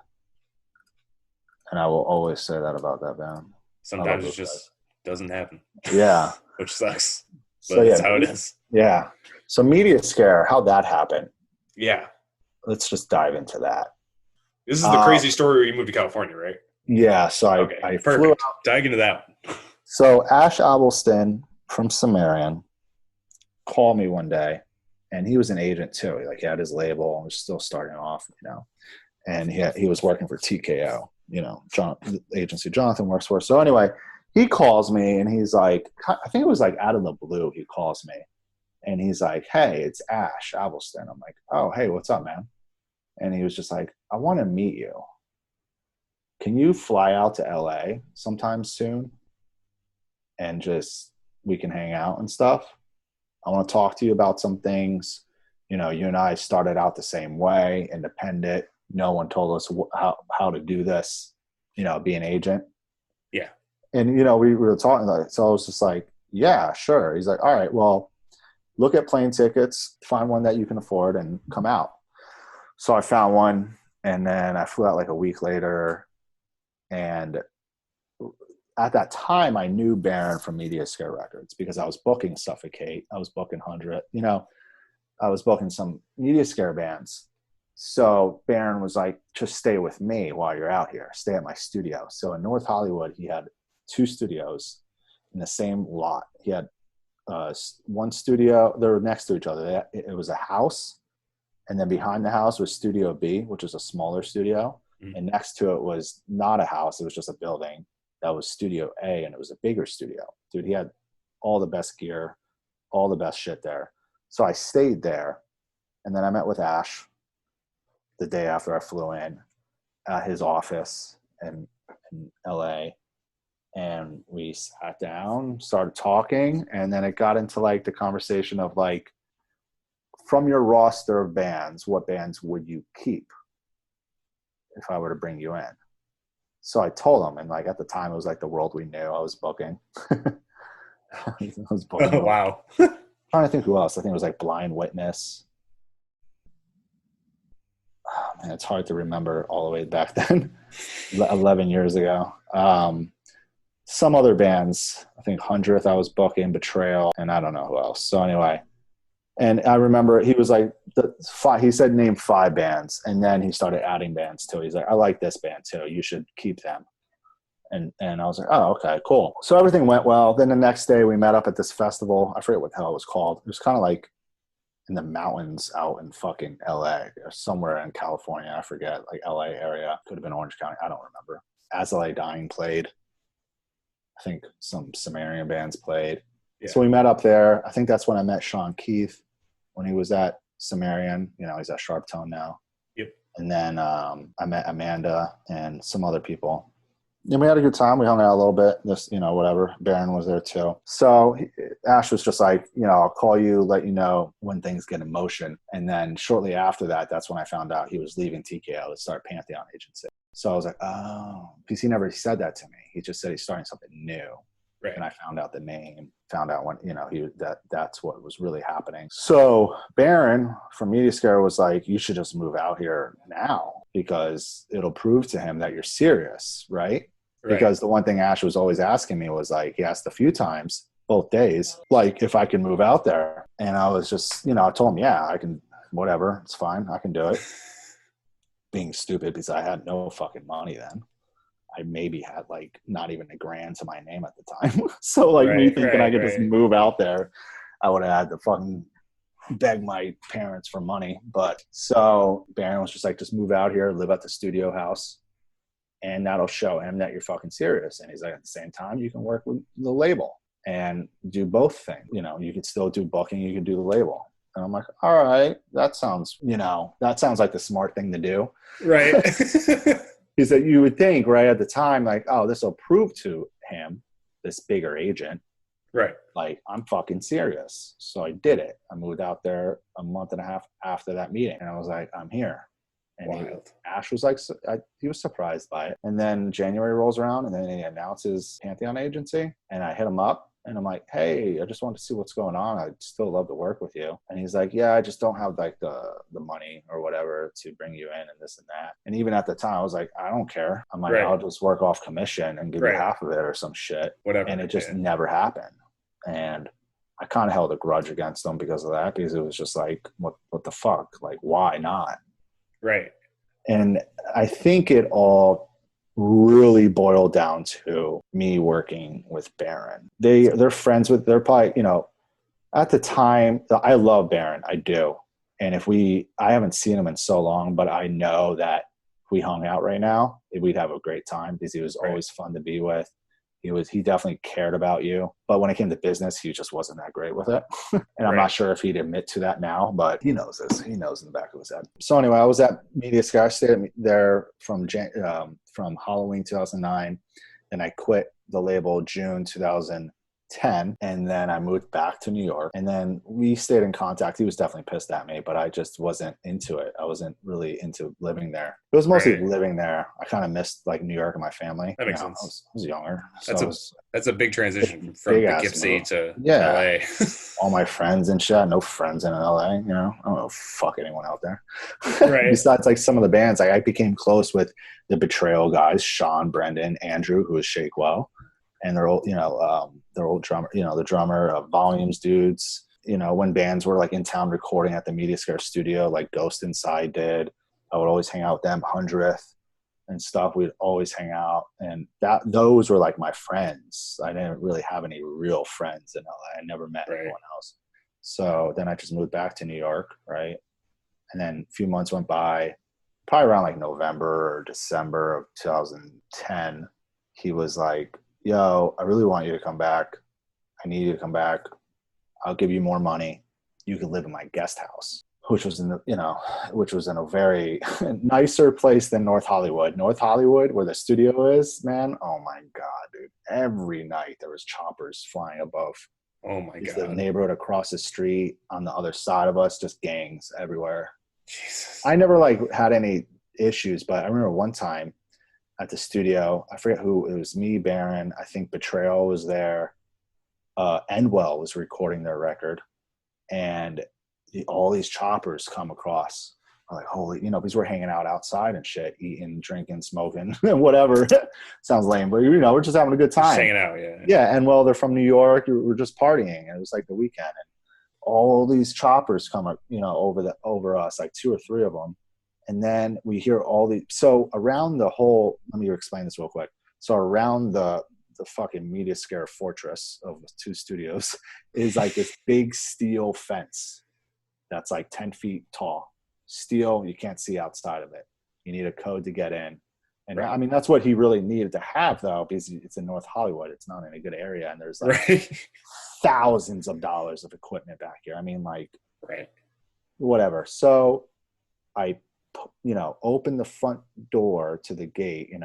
And I will always say that about that band. Sometimes it just doesn't happen. Yeah. Which sucks. But that's how it is. Yeah. So Media Scare, how'd that happen? Yeah. Let's just dive into that. This is the crazy story where you moved to California, right? Yeah. So I flew out. Dive into that one. So Ash Abelston from Sumerian called me one day, and he was an agent too. He had his label and was still starting off, and he was working for TKO, the agency Jonathan works for. So anyway, he calls me and he's like, I think it was like out of the blue, he calls me and he's like, "Hey, it's Ash Abelston." I'm like, "Oh, hey, what's up, man?" And he was just like, "I want to meet you. Can you fly out to LA sometime soon and we can hang out and stuff? I want to talk to you about some things. You and I started out the same way, independent. No one told us how to do this, be an agent." Yeah. And, we were talking about it. So I was just like, "Yeah, sure." He's like, "All right, well, look at plane tickets, find one that you can afford and come out." So I found one, and then I flew out like a week later. And at that time, I knew Baron from Media Scare Records because I was booking Suffocate. I was booking 100. I was booking some Media Scare bands. So Baron was like, "Just stay with me while you're out here. Stay at my studio." So in North Hollywood, he had 2 studios in the same lot. He had one studio. They were next to each other. It was a house. And then behind the house was Studio B, which is a smaller studio. Mm-hmm. And next to it was not a house. It was just a building. That was Studio A, and it was a bigger studio. Dude, he had all the best gear, all the best shit there. So I stayed there. And then I met with Ash the day after I flew in at his office in LA. And we sat down, started talking, and then it got into like the conversation of like, from your roster of bands, what bands would you keep? if I were to bring you in. So I told him, and like at the time, it was like the world we knew. I was booking. I was booking. Oh, wow. Trying to think who else. I think it was like Blind Witness. Oh, man, it's hard to remember all the way back then, 11 years ago. Some other bands, I think 100th I was booking, Betrayal, and I don't know who else. So anyway, and I remember he was like, he said name 5 bands, and then he started adding bands too. He's like, I like this band too. You should keep them. And I was like, oh, okay, cool. So everything went well. Then the next day we met up at this festival. I forget what the hell it was called. It was kind of like in the mountains out in fucking LA or somewhere in California. I forget, like LA area. Could have been Orange County. I don't remember. As I Lay Dying played. I think some Sumerian bands played. Yeah. So we met up there. I think that's when I met Sean Keith when he was at Sumerian. You know, he's at Sharp Tone now. Yep. And then I met Amanda and some other people. And we had a good time. We hung out a little bit. Just, you know, whatever. Baron was there too. So Ash was just like, you know, I'll call you, let you know when things get in motion. And then shortly after that, that's when I found out he was leaving TKO to start Pantheon Agency. So I was like, oh, because he never said that to me. He just said he's starting something new. Right. And I found out the name, found out when, you know, that's what was really happening. So Baron from Mediascare was like, you should just move out here now because it'll prove to him that you're serious, right? Because the one thing Ash was always asking me was like, he asked a few times, both days, like if I can move out there. And I was just, you know, I told him, yeah, I can, whatever, it's fine, I can do it. Being stupid because I had no fucking money then. I maybe had like not even $1,000 to my name at the time. So like me thinking I could just move out there, I would have had to fucking beg my parents for money. But so Baron was just like, just move out here, live at the studio house, and that'll show him that you're fucking serious. And he's like, at the same time, you can work with the label and do both things. You know, you could still do booking, you can do the label. And I'm like, all right, that sounds like the smart thing to do. Right. Because that you would think right at the time, like, oh, this will prove to him, this bigger agent, right? Like, I'm fucking serious. So I did it. I moved out there a month and a half after that meeting. And I was like, I'm here. And Ash was like, he was surprised by it. And then January rolls around and then he announces Pantheon Agency. And I hit him up. And I'm like, hey, I just wanted to see what's going on. I'd still love to work with you. And he's like, yeah, I just don't have like the money or whatever to bring you in and this and that. And even at the time, I was like, I don't care. I'm like, I'll just work off commission and give you half of it or some shit. Whatever. And it just never happened. And I kind of held a grudge against them because of that, because it was just like, what the fuck? Like, why not? Right. And I think it all really boiled down to me working with Baron. They're friends with, they're probably, you know, at the time, I love Baron, I do. And I haven't seen him in so long, but I know that if we hung out right now, we'd have a great time because he was always fun to be with. He definitely cared about you. But when it came to business, he just wasn't that great with it. And I'm not sure if he'd admit to that now, but he knows this. He knows in the back of his head. So anyway, I was at Mediascare. I stayed there from Halloween 2009. Then I quit the label June 2010. And then I moved back to New York. And then we stayed in contact. He was definitely pissed at me, but I just wasn't into it. I wasn't really into living there. It was mostly living there. I kind of missed like New York and my family. That makes sense. I was younger. That's a big transition from Poughkeepsie to LA. All my friends and shit. No friends in LA, you know. I don't know fuck anyone out there. Besides like some of the bands, like I became close with the Betrayal guys, Sean, Brendan, Andrew, who was Shakewell. And their old drummer, you know, the drummer, Volumes dudes, you know, when bands were like in town recording at the Mediascare studio, like Ghost Inside did, I would always hang out with them, 100th and stuff. We'd always hang out. And those were like my friends. I didn't really have any real friends in LA. I never met anyone else. So then I just moved back to New York, right? And then a few months went by, probably around like November or December of 2010. He was like, yo, I really want you to come back. I need you to come back. I'll give you more money. You can live in my guest house, which was in a very nicer place than North Hollywood. North Hollywood, where the studio is, man. Oh my God, dude. Every night there was choppers flying above. Oh my God. The neighborhood across the street on the other side of us, just gangs everywhere. Jesus. I never like had any issues, but I remember one time at the studio, I forget who, it was me, Baron, I think Betrayal was there, Endwell was recording their record, and all these choppers come across. I'm like, holy, because we're hanging out outside and shit, eating, drinking, smoking, whatever. Sounds lame, but we're just having a good time. Just hanging out, yeah. Yeah, and well, they're from New York. We're just partying, and it was like the weekend, and all these choppers come up, over us, like 2 or 3 of them, and then we hear all the. So around the whole, let me explain this real quick. So around the fucking media scare fortress of the 2 studios is like this big steel fence that's like 10 feet tall. Steel, you can't see outside of it. You need a code to get in. And right. I mean, that's what he really needed to have, though, because it's in North Hollywood. It's not in a good area. And there's like thousands of dollars of equipment back here. I mean, like, whatever. So I, open the front door to the gate, and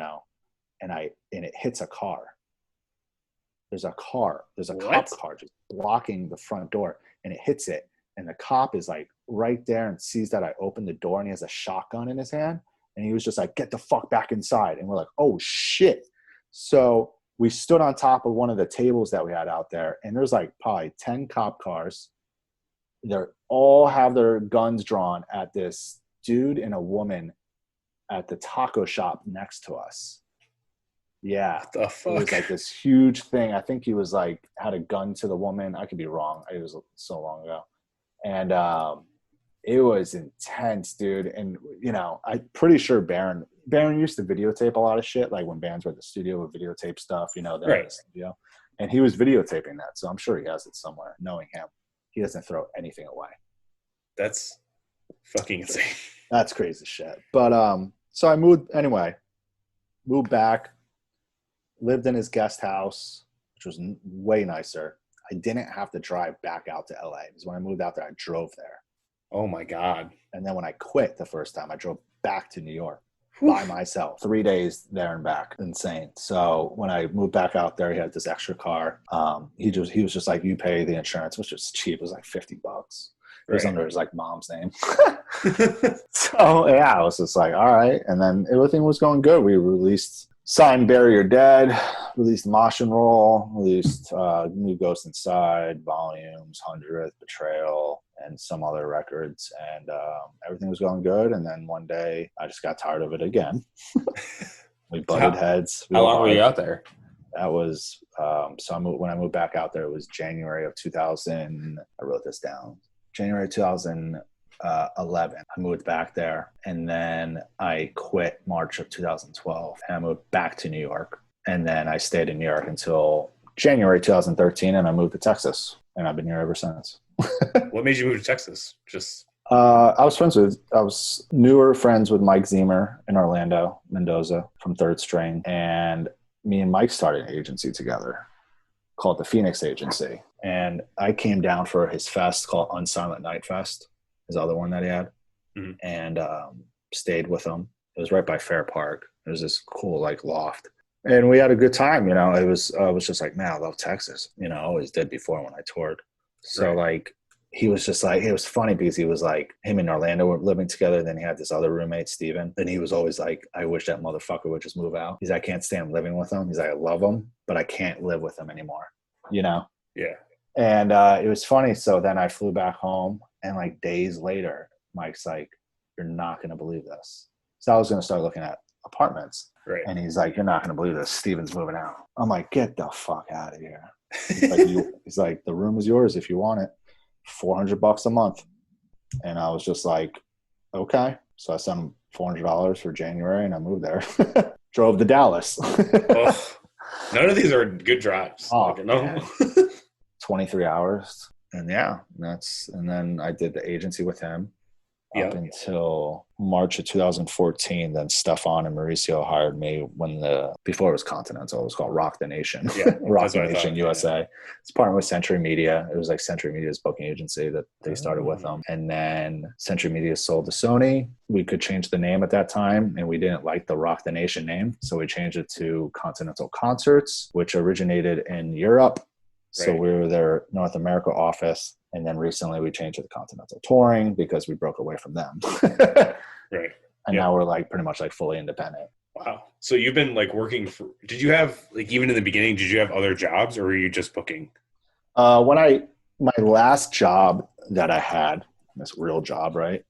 it hits a car. There's a cop car just blocking the front door, and it hits it. And the cop is like right there and sees that I opened the door, and he has a shotgun in his hand. And he was just like, get the fuck back inside. And we're like, oh shit. So we stood on top of one of the tables that we had out there, and there's like probably 10 cop cars. They all have their guns drawn at this dude and a woman at the taco shop next to us. Yeah. What the fuck? It was like this huge thing. I think he was like, had a gun to the woman. I could be wrong. It was so long ago. And it was intense, dude. And, I'm pretty sure Baron used to videotape a lot of shit. Like when bands were at the studio would videotape stuff, they're in the studio. And he was videotaping that. So I'm sure he has it somewhere. Knowing him, he doesn't throw anything away. That's fucking insane. That's crazy shit. But so I moved back, lived in his guest house, which was way nicer. I didn't have to drive back out to LA because when I moved out there, I drove there. Oh my God. And then when I quit the first time, I drove back to New York by myself, 3 days there and back. Insane. So when I moved back out there, he had this extra car. He was just like, you pay the insurance, which was cheap. It was like $50. It was under his like mom's name. So yeah, I was just like, all right. And then everything was going good. We released Signed Bury Your Dead, released Mosh and Roll, released New Ghost Inside, Volumes, 100th, Betrayal, and some other records. And everything was going good. And then one day I just got tired of it again. We butted heads. How long were you out there? That was, when I moved back out there, it was January of 2000. I wrote this down. January 2011. I moved back there, and then I quit March of 2012, and I moved back to New York. And then I stayed in New York until January 2013, and I moved to Texas, and I've been here ever since. What made you move to Texas? I was newer friends with Mike Zemer in Orlando, Mendoza from Third String, and me and Mike started an agency together called the Phoenix Agency. And I came down for his fest called Unsilent Night Fest, his other one that he had, and stayed with him. It was right by Fair Park. It was this cool like loft, and we had a good time. I was just like, man, I love Texas. I always did before when I toured. So like, he was just like, it was funny because he was like, him and Orlando were living together. Then he had this other roommate, Steven. And he was always like, I wish that motherfucker would just move out. He's like, I can't stand living with him. He's like, I love him, but I can't live with him anymore. Yeah. And it was funny. So then I flew back home, and like days later, Mike's like, you're not going to believe this. So I was going to start looking at apartments. Right. And he's like, you're not going to believe this. Steven's moving out. I'm like, get the fuck out of here. He's like, the room is yours if you want it. $400 a month. And I was just like, okay. So I sent him $400 for January, and I moved there. Drove to Dallas. None of these are good drives. Oh, no. 23 hours. And and then I did the agency with him up until March of 2014. Then Stefan and Mauricio hired me before it was Continental. It was called Rock the Nation. Rock the Nation USA. It's partnered with Century Media. It was like Century Media's booking agency that they started with them. And then Century Media sold to Sony. We could change the name at that time, and we didn't like the Rock the Nation name. So we changed it to Continental Concerts, which originated in Europe. So we were their North America office. And then recently we changed it to Continental Touring because we broke away from them. And now we're like pretty much like fully independent. Wow. So you've been like working for, did you have like, even in the beginning, did you have other jobs or were you just booking? My last job that I had, this real job, right,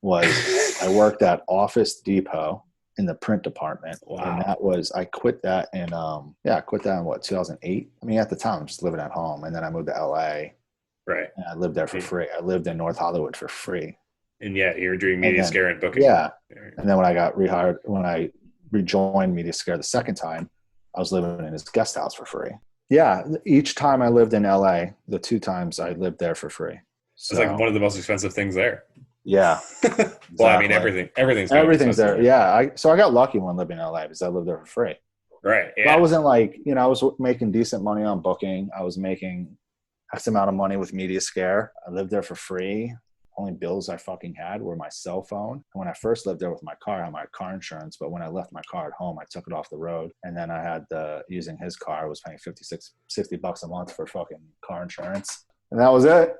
was I worked at Office Depot in the print department. Wow. And that was, I quit that in, I quit that in what, 2008? I mean, at the time, I'm just living at home. And then I moved to LA. Right. And I lived there for free. I lived in North Hollywood for free. And yeah, you're doing media scare and booking. Yeah. And then when I got rehired, when I rejoined Media Scare the second time, I was living in his guest house for free. Yeah. Each time I lived in LA, the 2 times I lived there for free. So, it's like one of the most expensive things there. Yeah. Well, I mean, everything's there. Yeah. So I got lucky when living in LA because I lived there for free. Right. Yeah. So I wasn't like, I was making decent money on booking. I was making X amount of money with Media Scare. I lived there for free. Only bills I fucking had were my cell phone. And when I first lived there with my car, I had my car insurance. But when I left my car at home, I took it off the road. And then I had using his car, I was paying $60 a month for fucking car insurance. And that was it.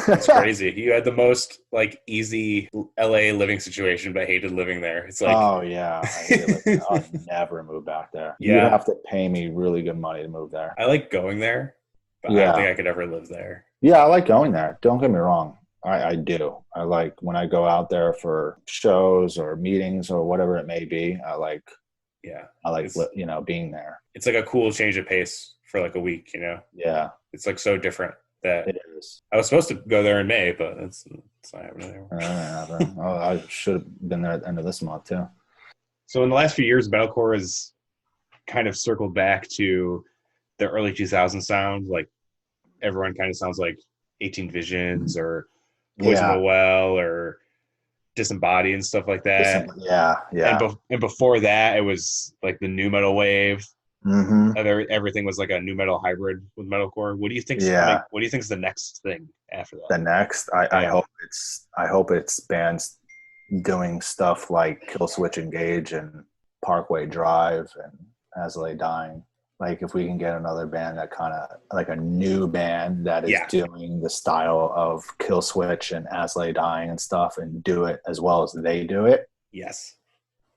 That's crazy. You had the most like easy LA living situation, but hated living there. It's like, oh yeah, I hated it. I'll never move back there. Yeah. You'd have to pay me really good money to move there. I like going there, but I don't think I could ever live there. Yeah, I like going there. Don't get me wrong. I do. I like when I go out there for shows or meetings or whatever it may be. I like being there. It's like a cool change of pace for like a week, Yeah. It's like so different that it is. I was supposed to go there in May, but it's not happening anymore. I should have been there at the end of this month too. So in the last few years, Metalcore has kind of circled back to the early 2000s sound. Like everyone kind of sounds like 18 Visions or Poison the Well or Disembodied and stuff like that. And before that, it was like the new metal wave. Mm-hmm. Everything was like a new metal hybrid with metalcore. What do you think? What do you think is the next thing after that? The next, I hope it's bands doing stuff like Killswitch Engage and Parkway Drive and As Lay Dying. Like if we can get another band that kind of like a new band that is doing the style of Killswitch and As Lay Dying and stuff and do it as well as they do it. Yes.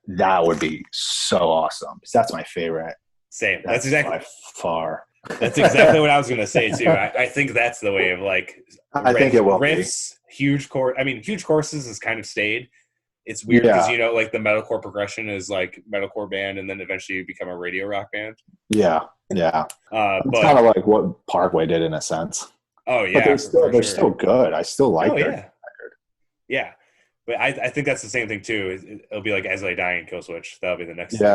That would be so awesome. Because that's my favorite. Same. That's exactly by far. That's exactly what I was going to say too. I think that's the way of like. I think it will riffs, huge chord. I mean, huge choruses has kind of stayed. It's weird because like the metalcore progression is like metalcore band, and then eventually you become a radio rock band. Yeah. It's kind of like what Parkway did in a sense. Oh yeah, but they're still good. I still like their record. Yeah. But I think that's the same thing too. It'll be like As Lay Dying and Killswitch. That'll be the next thing.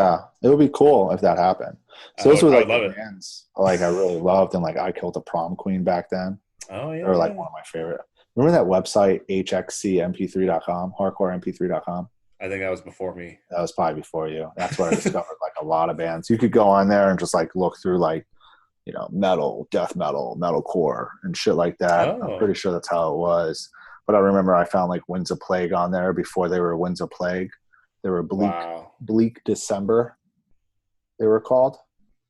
It would be cool if that happened. So those were like the bands like I really loved, and like I Killed the Prom Queen back then. Oh yeah. They were like one of my favorite. Remember that website hxcmp3.com, hardcoremp3.com? I think that was before me. That was probably before you. That's where I discovered like a lot of bands. You could go on there and just like look through like, metal, death metal, metalcore, and shit like that. Oh. I'm pretty sure that's how it was. But I remember I found like Winds of Plague on there before they were Winds of Plague. They were Bleak December, they were called.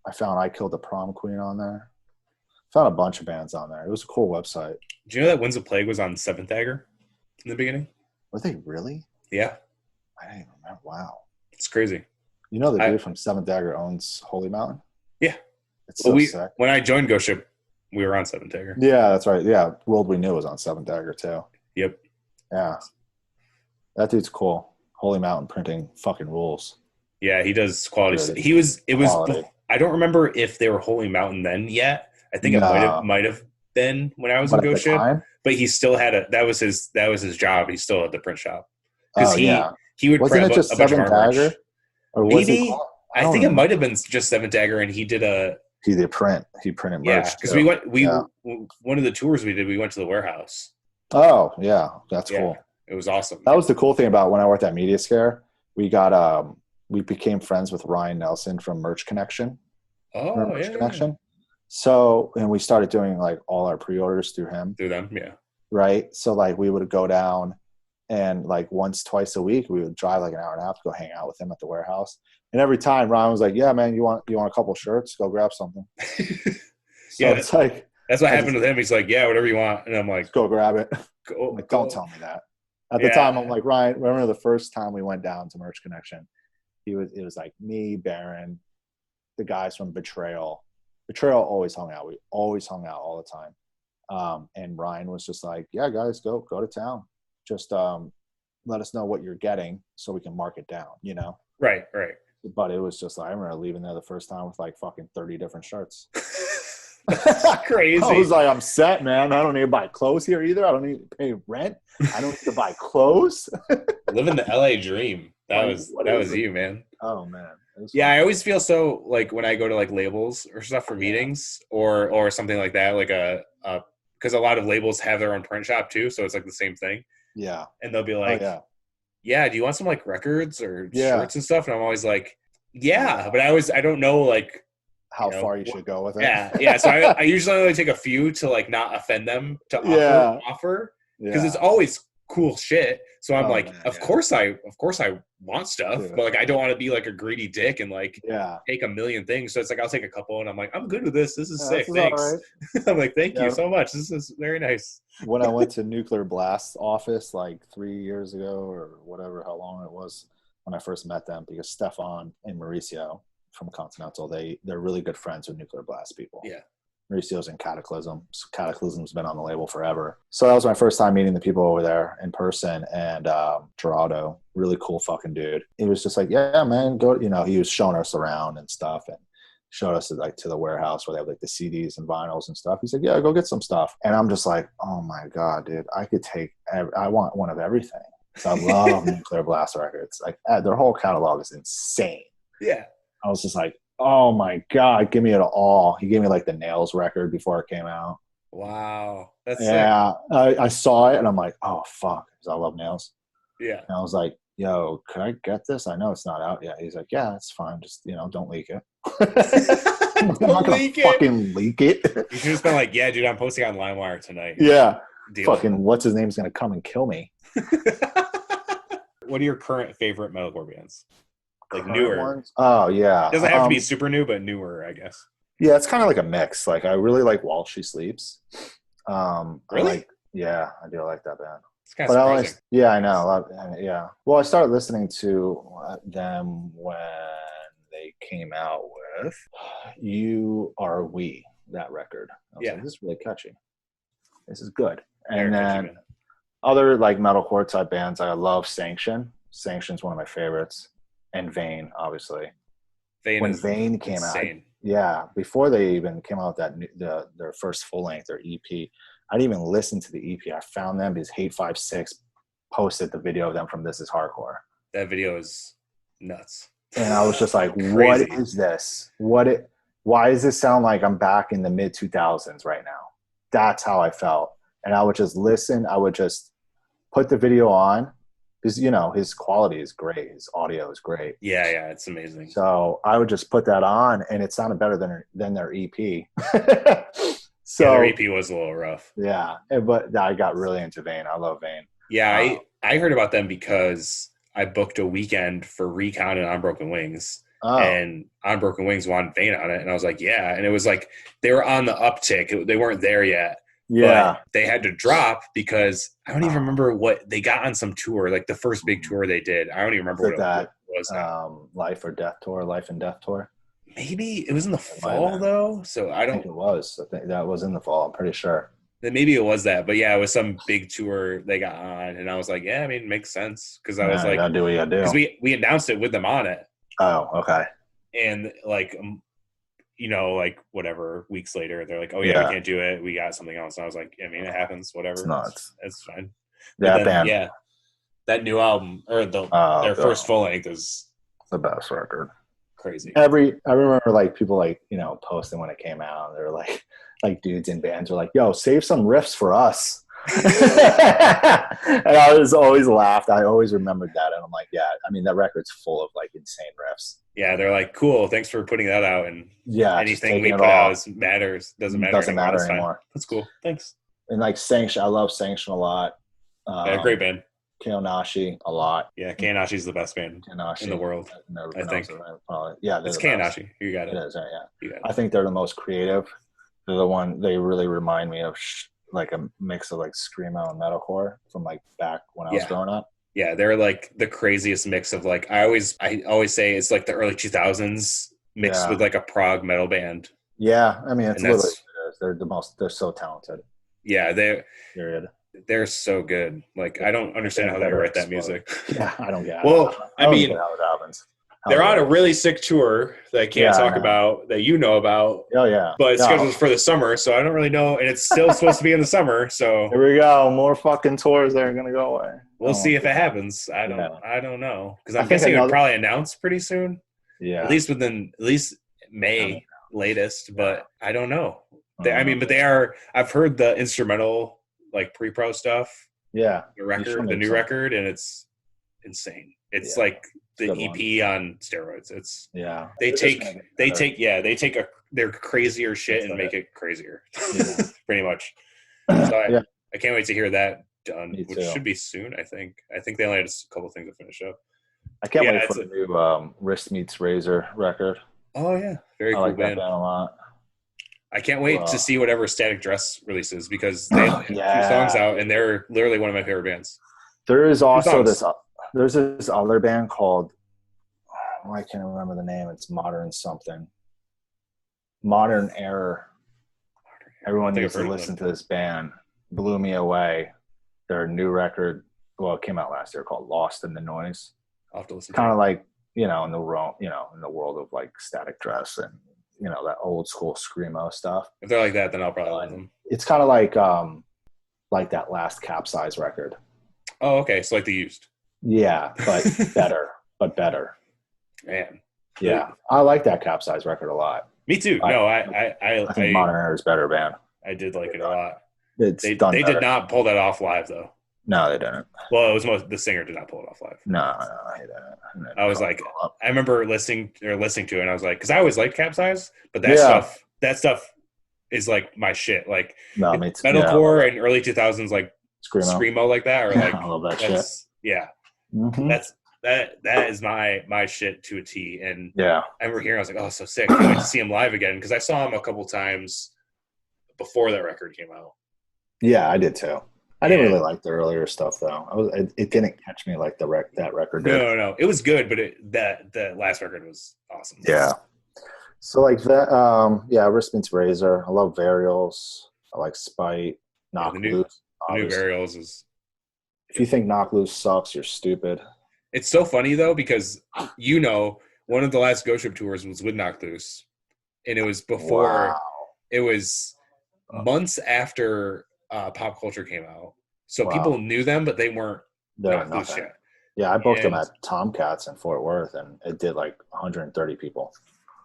I found I Killed the Prom Queen on there. Found a bunch of bands on there. It was a cool website. Do you know that Winds of Plague was on Seventh Dagger in the beginning? Were they really? Yeah. I didn't even remember. Wow. It's crazy. You know the dude from Seventh Dagger owns Holy Mountain? Yeah. It's so sick. When I joined Ghost Ship, we were on Seventh Dagger. Yeah, that's right. Yeah. World We Knew was on Seventh Dagger too. Yep. Yeah. That dude's cool. Holy Mountain printing fucking rules. Yeah, he does quality. I don't remember if they were Holy Mountain then yet. I think it might have been when I was in Ghost Ship. But he still had that was his job. He still had the print shop. Because he would Wasn't it just Seventh Dagger? Or maybe I think it might have been just Seventh Dagger, and he did he printed merch. Yeah, because one of the tours we did, we went to the warehouse. Oh yeah, that's cool. It was awesome. That was the cool thing about when I worked at Media Scare. We got we became friends with Ryan Nelson from Merch Connection. Oh, Merch Connection. So, and we started doing like all our pre-orders through him. Through them, yeah. Right. So like we would go down and like twice a week we would drive like an hour and a half to go hang out with him at the warehouse. And every time Ryan was like, "Yeah, man, you want a couple shirts? Go grab something." It's like that's what happened with him. He's like, "Yeah, whatever you want," and I'm like, "Go grab it." Don't tell me that. At the time, I'm like, Ryan, remember the first time we went down to Merch Connection? It was like me, Baron, the guys from Betrayal. Betrayal always hung out. We always hung out all the time. And Ryan was just like, yeah, guys, go to town. Just let us know what you're getting so we can mark it down, you know? Right. But it was just like, I remember leaving there the first time with like fucking 30 different shirts. That's crazy. I was like, I'm set, man. I don't need to buy clothes here either. I don't need to pay rent. I don't need to buy clothes. Living the LA dream. That Like, was you, man. Oh man. Yeah, I always feel so like when I go to like labels or stuff for meetings or something like that, like because a lot of labels have their own print shop too, so it's like the same thing. Yeah. And they'll be like, yeah, do you want some like records or shirts and stuff? And I'm always like, yeah, but I don't know like how far you should go with it. Yeah. So I usually only take a few to like not offend them to offer because it's always cool shit. So I'm of course I want stuff, but like I don't want to be like a greedy dick and like take a million things. So it's like I'll take a couple and I'm like, I'm good with this. This is sick. Thanks. Right. I'm like, thank you so much. This is very nice. When I went to Nuclear Blast's office like 3 years ago or whatever, how long it was when I first met them, because Stefan and Mauricio from Continental, they're really good friends with Nuclear Blast people. Yeah. Mauricio's in Cataclysm. Cataclysm's been on the label forever. So that was my first time meeting the people over there in person. And Gerardo, really cool fucking dude. He was just like, yeah, man, go. You know, he was showing us around and stuff and showed us like to the warehouse where they have like the CDs and vinyls and stuff. He's like, yeah, go get some stuff. And I'm just like, oh my God, dude, I want one of everything. So I love Nuclear Blast records. Like their whole catalog is insane. Yeah. I was just like, oh my God, give me it all. He gave me like the Nails record before it came out. Wow. That's sick. I saw it and I'm like, oh fuck, because I love Nails. Yeah. And I was like, yo, can I get this? I know it's not out yet. He's like, yeah, it's fine. Just, don't leak it. I'm not gonna fucking leak it. You should just been like, yeah, dude, I'm posting on LimeWire tonight. Yeah. Fucking what's his name's gonna come and kill me. What are your current favorite metalcore bands? Like newer ones? Oh yeah. It doesn't have to be super new, but newer, I guess. Yeah, it's kind of like a mix. Like I really like While She Sleeps. Really? I do like that band. It's kind of surprising. I know. Yeah. Well, I started listening to them when they came out with You Are We, that record. I was like, this is really catchy. This is good. And then other like metalcore type bands, I love Sanction. Sanction's one of my favorites. And Vane, obviously. When Vane came out, before they even came out with their first full length, their EP, I didn't even listen to the EP. I found them because Hate 56 posted the video of them from This Is Hardcore. That video is nuts. And I was just like, what is this? Why does this sound like I'm back in the mid 2000s right now? That's how I felt. And I would just listen. I would just put the video on. Because, his quality is great. His audio is great. Yeah, it's amazing. So I would just put that on, and it sounded better than their EP. So their EP was a little rough. Yeah, but I got really into Vane. I love Vane. Yeah, I heard about them because I booked a weekend for Recon and On Broken Wings. And On Broken Wings wanted Vane on it, and I was like, yeah. And it was like they were on the uptick. They weren't there yet. Yeah, but they had to drop because I don't even remember what they got on some tour, like the first big tour they did. I don't even remember what it was. Life and Death tour. Maybe it was in the fall though, so I think it was. I think that was in the fall. I'm pretty sure. Then maybe it was that, but yeah, it was some big tour they got on, and I was like, yeah, I mean, it makes sense because I was like, gotta do what you gotta do. Because we announced it with them on it. Oh, okay. And like. Like whatever, weeks later, they're like, oh, yeah, we can't do it. We got something else. And I was like, I mean, it happens, whatever. It's nuts. It's fine. That band. Yeah. That new album, or their first full length is the best record. Crazy. I remember like people like, posting when it came out. They're like dudes in bands were like, yo, save some riffs for us. And I was always laughed. I always remembered that. And I'm like, yeah, I mean, that record's full of like insane riffs. Yeah, they're like, cool, thanks for putting that out. And anything we put out doesn't matter anymore. That's cool. Thanks. And like Sanction, I love Sanction a lot. Great band. Keonashi a lot. Yeah, Keonashi's the best band in the world. I think. Probably. Yeah, it's Keonashi. You got it. It is, yeah. I think they're the most creative. They're the one, they really remind me of like a mix of like screamo and metalcore from like back when I was Yeah. growing up. Yeah, they're like the craziest mix of like I always say it's like the early 2000s mixed with like a prog metal band. Yeah, I mean it's And literally that's they're so talented. yeah, Period. they're so good. Like I don't understand how they Better write that explode. music. Yeah, I don't get it. Well, I don't get how it happens. They're on a really sick tour that I can't talk about that you know about. Oh yeah. But it's scheduled for the summer, so I don't really know. And it's still supposed to be in the summer, so here we go. More fucking tours that are gonna go away. We'll see if it happens. I don't know. Because I'm guessing it would probably announce pretty soon. Yeah. At least May latest, but I don't know. But they are. I've heard the instrumental, like pre-pro stuff. Yeah, the new record, and it's insane. It's like the EP on steroids. It's They take their crazier shit and make it crazier, pretty much. So I can't wait to hear that done, which should be soon. I think they only had a couple things to finish up. I can't wait for the new Wrist Meets Razor record. Oh yeah, very cool like band. That band a lot. I can't wait to see whatever Static Dress releases because they have 2 songs out and they're literally one of my favorite bands. There is also there's this other band called I can't remember the name. It's Modern something. Modern Error. Everyone needs to listen to this band. Blew me away. Their new record, it came out last year called Lost in the Noise. I'll have to listen. Kind of like in the world of like Static Dress and that old school screamo stuff. If they're like that, then I'll probably love them. It's kind of like that last Capsize record. Oh, okay. So like The Used. Yeah, but better. Man. Yeah, I like that Capsize record a lot. Me too. I think Modern Era is better band. I did like it a lot. They did not pull that off live though. No, they didn't. Well, it was the singer did not pull it off live. No, he didn't. I was like, I remember listening to it, and I was like, because I always liked Capsize, but that stuff is like my shit. Like metalcore and early 2000s, like screamo like that, or like I love that shit. Yeah, that is my shit to a T. And I remember hearing, I was like, oh, so sick. I can't wait to see him live again because I saw him a couple times before that record came out. Yeah, I did too. I didn't really like the earlier stuff though. It didn't catch me like that record did. No, it was good, but that last record was awesome. Yeah. So like that, Wrist Meets Razor. I love Varials. I like Spite. Knock Loose. The new Varials is. If you think Knock Loose sucks, you're stupid. It's so funny though because one of the last Ghost Ship tours was with Knock Loose, and it was before. Wow. It was months after Pop Culture came out, so people knew them, but they weren't Knock Loose yet. Yeah, I booked them at Tomcats in Fort Worth, and it did like 130 people.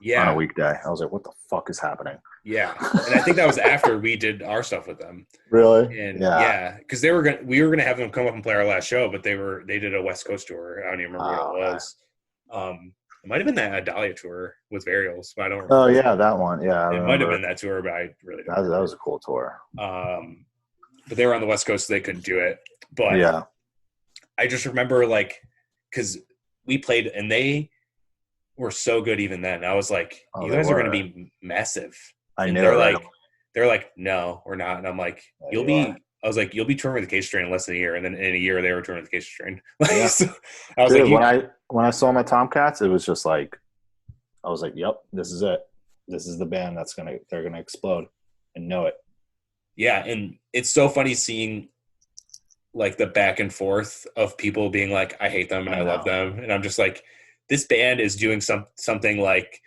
Yeah, on a weekday. I was like, "What the fuck is happening?" Yeah, and I think that was after we did our stuff with them. Really? And because we were gonna have them come up and play our last show, but they did a West Coast tour. I don't even remember what it was. It might have been that Dahlia tour with Varials, but I don't remember. Oh yeah, that one. Yeah, it might have been that tour, but I really don't. That was a cool tour. But they were on the West Coast, so they couldn't do it. But I just remember because we played and they were so good even then. I was like, you guys are going to be massive. I know. They're like, no, we're not. And I'm like, you'll be touring with the Case Train in less than a year. And then in a year they were touring with the Case Train. So I was when I saw my Tomcats, it was just like, I was like, yep, this is it. This is the band they're going to explode and know it. Yeah. And it's so funny seeing like the back and forth of people being like, I hate them and I love them. And I'm just like, this band is doing something like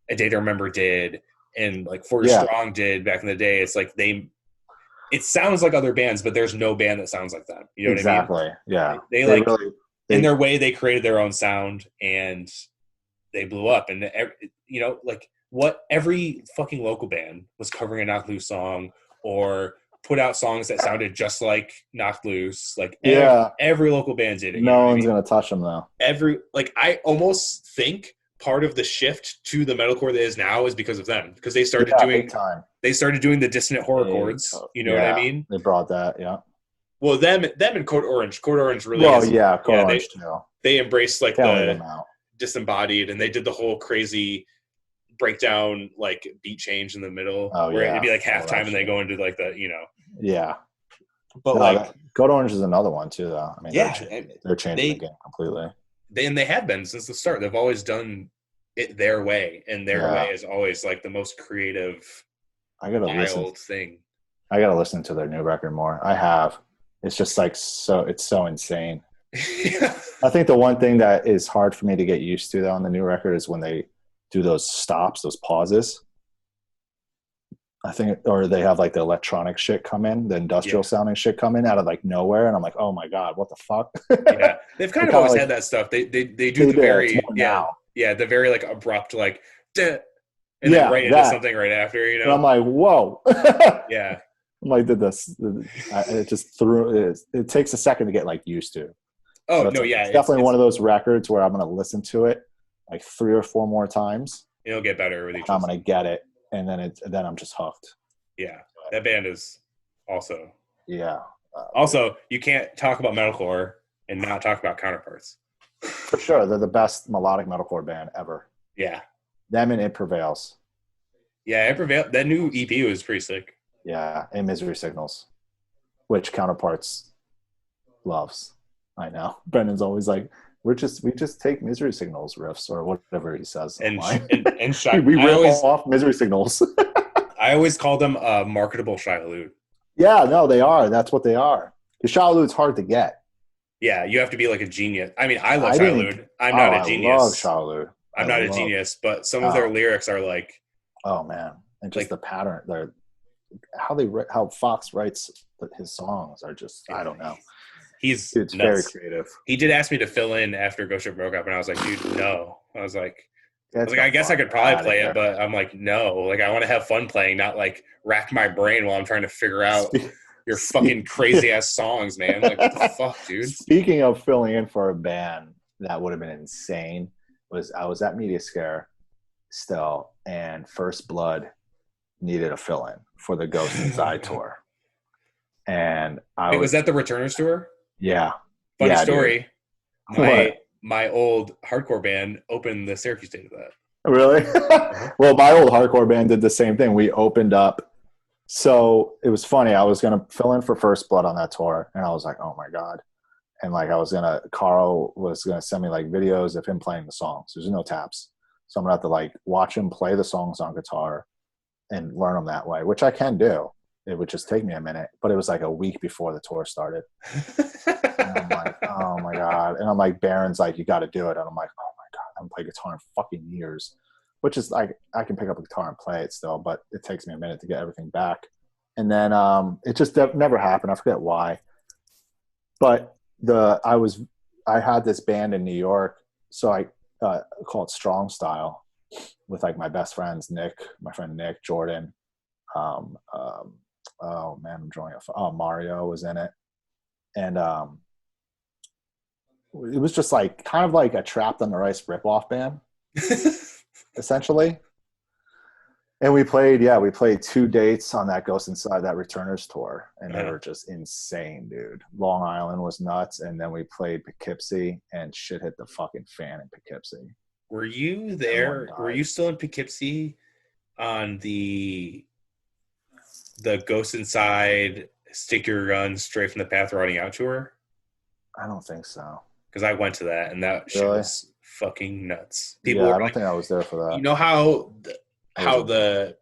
A Day to Remember did and like 40 Strong did back in the day. It's like it sounds like other bands, but there's no band that sounds like them. You know what I mean? Exactly. Yeah. They in their way, they created their own sound and they blew up. And what every fucking local band was covering a Knock Loose song or put out songs that sounded just like Knock Loose. Like every local band did it. No one's going to touch them though. I almost think part of the shift to the metalcore that is now is because of them, because they started doing the dissonant horror chords. You know what I mean? They brought that. Yeah. Well, them and Code Orange really. Well, Code Orange too. They embraced like the disembodied, and they did the whole crazy breakdown like beat change in the middle where it'd be like halftime and they go into like the Yeah. But No, like, Code Orange is another one too, though. I mean, yeah, they're changing the game completely. they have been since the start. They've always done it their way, and their way Yeah. is always like the most creative, I gotta wild thing. I gotta listen to their new record more. I have. It's just like it's so insane. I think the one thing that is hard for me to get used to though on the new record is when they do those stops, those pauses. I think, or they have like the electronic shit come in, the industrial sounding shit come in out of like nowhere, and I'm like, oh my god, what the fuck? Yeah, they've kind of always had that stuff. They do the very the very like abrupt like, duh, and then right into something right after, you know. And I'm like, whoa. Yeah. I'm like, it just threw it. It takes a second to get like used to. Oh so no, yeah, it's definitely one of those records where I'm gonna listen to it like 3 or 4 more times. It'll get better with each. I'm gonna get it, and then I'm just hooked. Yeah, that band is also. Yeah. Also, you can't talk about metalcore and not talk about Counterparts. For sure, they're the best melodic metalcore band ever. Yeah. Them and It Prevails. Yeah, It Prevails. That new EP was pretty sick. Yeah, and Misery Signals, which Counterparts loves. I know. Brendan's always like, we just take Misery Signals riffs or whatever he says. And we rip off Misery Signals. I always call them marketable Shai-Hulud. Yeah, no, they are. That's what they are. Because Shai-Hulud's hard to get. Yeah, you have to be like a genius. I mean, I love Shai-Hulud. I'm not a genius. I love Shai-Hulud. I'm not a genius, but some of their lyrics are like, oh man, and just like, the pattern. They're how Fox writes his songs are just, I don't know. It's very creative. He did ask me to fill in after Ghost Ship broke up, and I was like, dude, no. I was like, I guess I could probably play it, but I'm like, no. Like, I want to have fun playing, not like rack my brain while I'm trying to figure out your fucking crazy ass songs, man. Like, what the fuck, dude? Speaking of filling in for a band, that would have been insane. I was at Media Scare still, and First Blood needed a fill-in for the Ghost Inside tour. And was that the Returners tour? Yeah. Funny story. My old hardcore band opened the Syracuse date of that. Really? Well, my old hardcore band did the same thing. We opened up. So it was funny. I was going to fill in for First Blood on that tour. And I was like, oh my God. And like, Carl was going to send me like videos of him playing the songs. There's no taps. So I'm going to have to like watch him play the songs on guitar and learn them that way, which I can do. It would just take me a minute, but it was like a week before the tour started. And I'm like, oh my God. And I'm like, Baron's like, you got to do it. And I'm like, oh my God, I haven't played guitar in fucking years, which is like, I can pick up a guitar and play it still, but it takes me a minute to get everything back. And then it just never happened. I forget why, but I had this band in New York. So I called Strong Style with like my best friends, my friend Nick, Jordan, oh man, I'm drawing Mario was in it. And it was just like kind of like a Trapped on the Ice ripoff band, essentially. And we played 2 dates on that Ghost Inside, that Returners tour, and they were just insane, dude. Long Island was nuts, and then we played Poughkeepsie, and shit hit the fucking fan in Poughkeepsie. Were you there? Were you still in Poughkeepsie on the Ghost Inside, Stick Your Gun, Straight from the Path Riding Out tour? I don't think so. Because I went to that, and that shit was fucking nuts. I don't think I was there for that. You know how the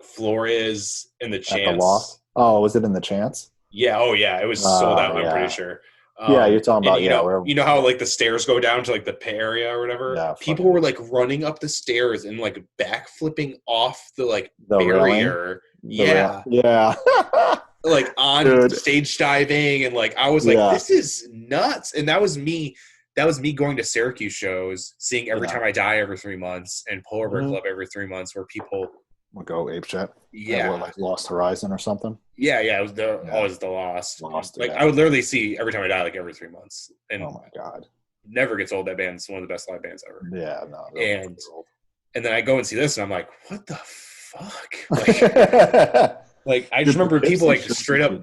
floor is in the Chance? At the Loft? Oh, was it in the Chance? Yeah. Oh, yeah. It was sold out. I'm pretty sure. You're talking about, you know how like the stairs go down to like the pay area or whatever? Yeah, people were like running up the stairs and like back flipping off the barrier. Yeah. Like on stage diving, and like I was like, this is nuts. And that was me going to Syracuse shows, seeing Every Time I Die every 3 months, and Polar Bear Club every 3 months, where people would go apeshit. Yeah. Like Lost Horizon or something. Yeah, it was always the Lost. Like I would literally see Every Time I Die like every 3 months. And oh my God. Never gets old. That band's one of the best live bands ever. Yeah, no. And then I go and see this, and I'm like, what the fuck? Like I just remember people like straight up, like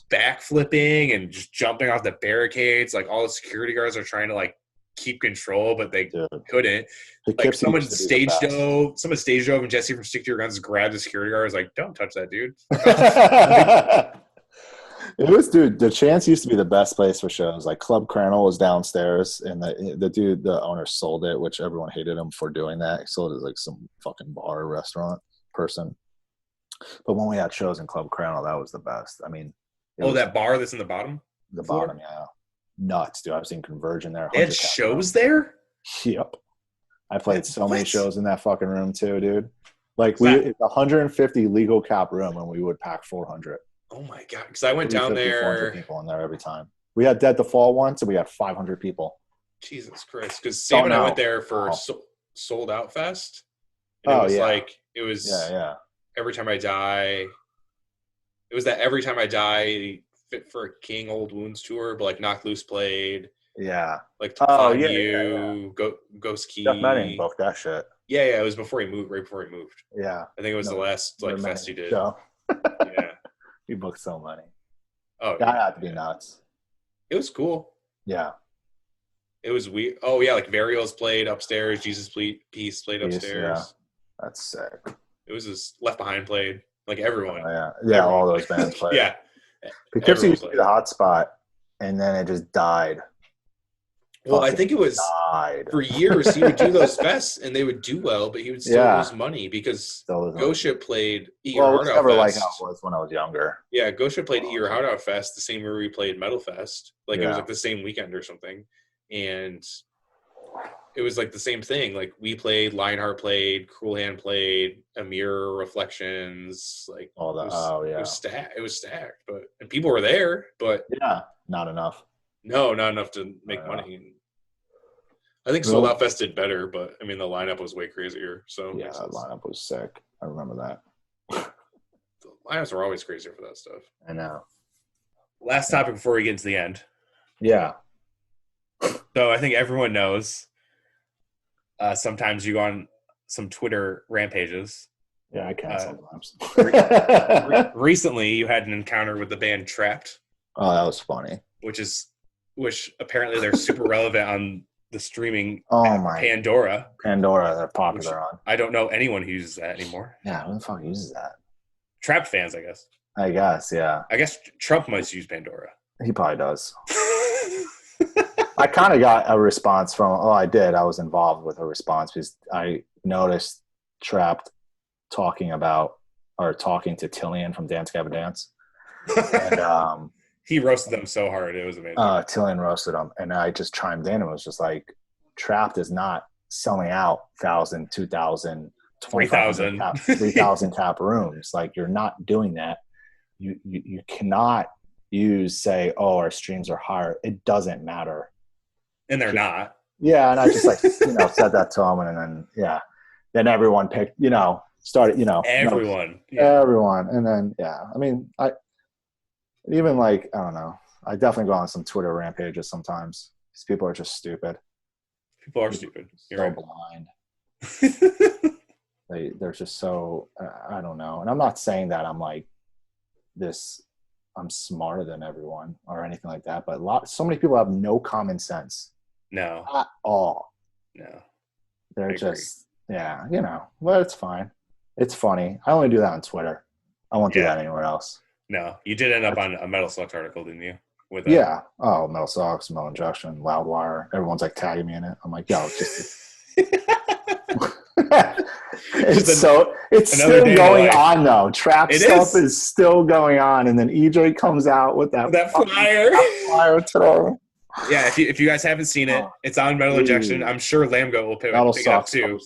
backflipping and just jumping off the barricades. Like all the security guards are trying to like keep control, but they Dude. couldn't. The Like someone stage dove, and Jesse from Stick to Your Guns grabbed the security guard. I was like, "Don't touch that dude." It was, dude. The Chance used to be the best place for shows. Like Club Crannel was downstairs, and the owner sold it, which everyone hated him for doing that. He sold it as like some fucking bar restaurant person. But when we had shows in Club Crannel, that was the best. I mean, that bar that's in the bottom. The bottom, yeah, nuts, dude. I've seen Converge in there. They had shows there. Yep, I played so many shows in that fucking room too, dude. Like it's 150 legal cap room, and we would pack 400. Oh my god! Because I went down there. 400 people in there every time. We had Dead to Fall once, and we had 500 people. Jesus Christ! Because Sam and I went there for Sold Out Fest. And it was Every Time I Die. It was that Every Time I Die Fit for a King Old Wounds tour, but like Knock Loose played. Yeah. Like Ghost Key. Jeff Manning booked that shit. Yeah. It was before he moved. Right before he moved. Yeah. I think it was the last fest he did. Show. Yeah. He booked so many. Oh, that had to be nuts. It was cool. Yeah. It was weird. Oh yeah, like Varials played upstairs. Jesus Peace played upstairs. Yeah. That's sick. It was just Left Behind played. Like everyone. Everyone all those bands played. Yeah. Poughkeepsie used to be the hot spot, and then it just died. Well, I think it was for years he would do those fests and they would do well, but he would still lose money because Ghost Ship played Eat Your Heart Out Fest. Never like how it was when I was younger. Yeah, Ghost Ship played Eat Your Heart Out Fest the same year we played Metal Fest. Like it was like the same weekend or something. And it was like the same thing. Like we played, Lionheart played, Cruel Hand played, Amir Reflections, like all that. It was stacked, and people were there, but not enough. No, not enough to make money. I think Sold Out Fest did better, but I mean the lineup was way crazier. So yeah, that lineup was sick. I remember that. The lineups were always crazier for that stuff. I know. Last topic before we get into the end. Yeah. So I think everyone knows. Sometimes you go on some Twitter rampages. Yeah, I can sometimes. Recently, you had an encounter with the band Trapped. Oh, that was funny. Which apparently they're super relevant on the streaming Pandora, they're popular on. I don't know anyone who uses that anymore. Yeah, who the fuck uses that? Trapped fans, I guess. Yeah. I guess Trump must use Pandora. He probably does. I kind of got a response from. I did. I was involved with a response because I noticed Trapped talking to Tillian from Dance Gavin Dance, and he roasted them so hard. It was amazing. Tillian roasted them, and I just chimed in and was just like, Trapped is not selling out 1,000, 2,000, 3,000 cap rooms. Like, you're not doing that. You cannot say, our streams are higher. It doesn't matter. And they're not. Yeah, and I just said that to him, and then then everyone picked, started, everyone, everyone, and then I mean, I don't know. I definitely go on some Twitter rampages sometimes. These people are just stupid. People are stupid. You're blind. They're just so I don't know. And I'm not saying that I'm like this. I'm smarter than everyone or anything like that. But so many people have no common sense. No. At all. No. They're just Well, it's fine. It's funny. I only do that on Twitter. I won't do that anywhere else. No, you did end up on a Metal Sucks article, didn't you? With Metal Sucks, Metal Injection, Loudwire. Everyone's like tagging me in it. I'm like, yo, just it's still going on though. Trap stuff is still going on, and then EJ comes out with that flyer today. Yeah, if you guys haven't seen it, it's on Metal Injection. I'm sure Lambgoat will pick it up too.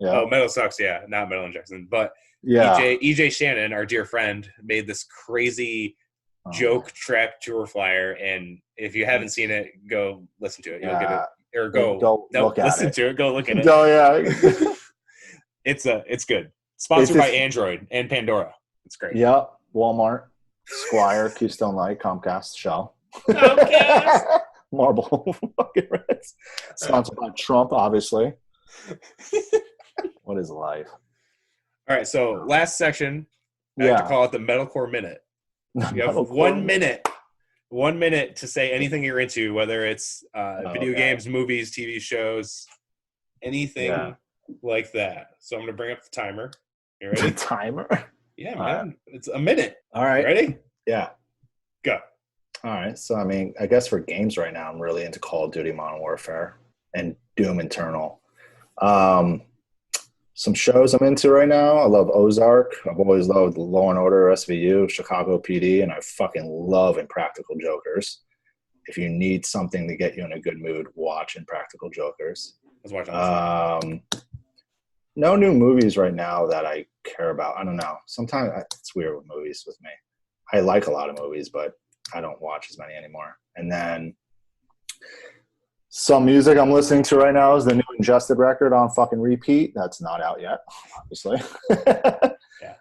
Oh, Metal Sucks, not Metal Injection, but EJ Shannon, our dear friend, made this crazy joke Trap tour flyer, and if you haven't seen it, go listen to it. You'll get it, or go look at it. Go look at it. Oh yeah, it's good. Sponsored by Android and Pandora. It's great. Yep, Walmart, Squire, Keystone Light, Comcast, Shell. Marble fucking Reds. Sponsored by Trump, obviously. What is life? All right, so last section, I like to call it the Metalcore Minute. You have 1 minute 1 minute to say anything you're into, whether it's video games, movies, TV shows, anything like that. So I'm going to bring up the timer. You ready? The timer? Yeah, man. It's a minute. All right. Ready? Yeah. Go. All right. So, I mean, I guess for games right now, I'm really into Call of Duty Modern Warfare and Doom Eternal. Some shows I'm into right now. I love Ozark. I've always loved Law & Order, SVU, Chicago PD, and I fucking love Impractical Jokers. If you need something to get you in a good mood, watch Impractical Jokers. Let's watch no new movies right now that I care about. I don't know. Sometimes it's weird with movies with me. I like a lot of movies, but I don't watch as many anymore. And then some music I'm listening to right now is the new Ingested record on fucking repeat. That's not out yet, obviously. Yeah.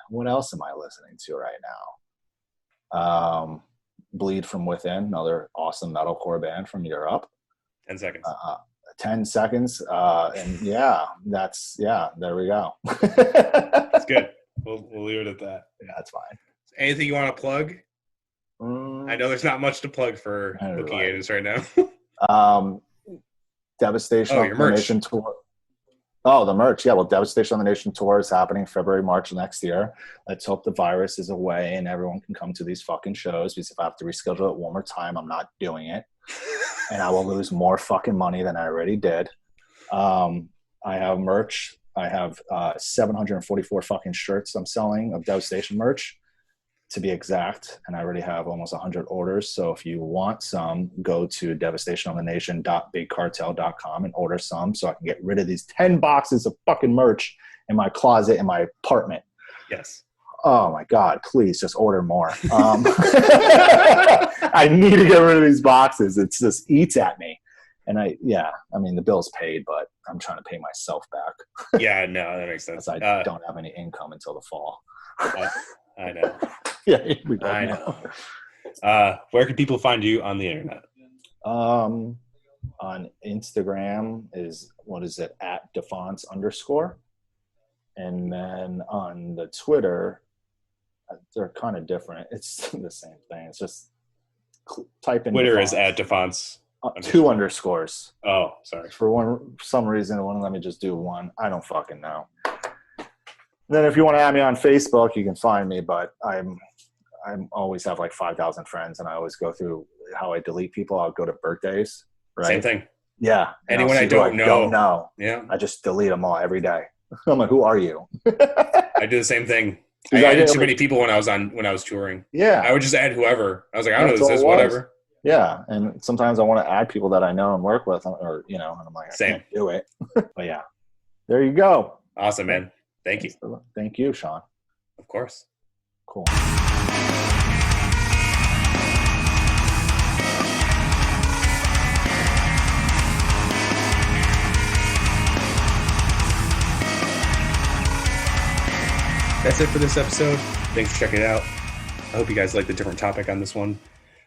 What else am I listening to right now? Bleed From Within, another awesome metalcore band from Europe. 10 seconds. 10 seconds. And there we go. That's good. We'll leave it at that. Yeah, that's fine. Anything you want to plug? I know there's not much to plug for booking agents right now. Devastation on the merch. Nation tour. Oh, the merch. Yeah, well, Devastation on the Nation tour is happening February, March next year. Let's hope the virus is away and everyone can come to these fucking shows, because if I have to reschedule it one more time, I'm not doing it. And I will lose more fucking money than I already did. I have merch. I have 744 fucking shirts I'm selling of Devastation merch, to be exact, and I already have almost 100 orders. So if you want some, go to devastationonthenation.bigcartel.com and order some so I can get rid of these 10 boxes of fucking merch in my closet in my apartment. Yes. Oh my God, please just order more. I need to get rid of these boxes. It just eats at me. And the bill's paid, but I'm trying to pay myself back. Yeah, no, that makes sense. I don't have any income until the fall. I know. Yeah, we both I know. Where can people find you on the internet? On Instagram is, at Defonce _. And then on the Twitter, they're kind of different. It's the same thing. It's just type in Twitter Defonce. is at Defonce. 2 underscores. Oh, sorry. For some reason, it wouldn't let me just do one. I don't fucking know. Then if you want to add me on Facebook, you can find me, but I'm always have like 5,000 friends, and I always go through how I delete people. I'll go to birthdays, right? Same thing. Yeah. Anyone I don't know. Yeah. I just delete them all every day. I'm like, who are you? I do the same thing. I added too many people when I was touring. Yeah. I would just add whoever. I was like, I don't know who this is, whatever. Yeah. And sometimes I want to add people that I know and work with, or, and I'm like, I can't do it. But yeah, there you go. Awesome, man. Thank you. Thank you, Sean. Of course. Cool. That's it for this episode. Thanks for checking it out. I hope you guys like the different topic on this one.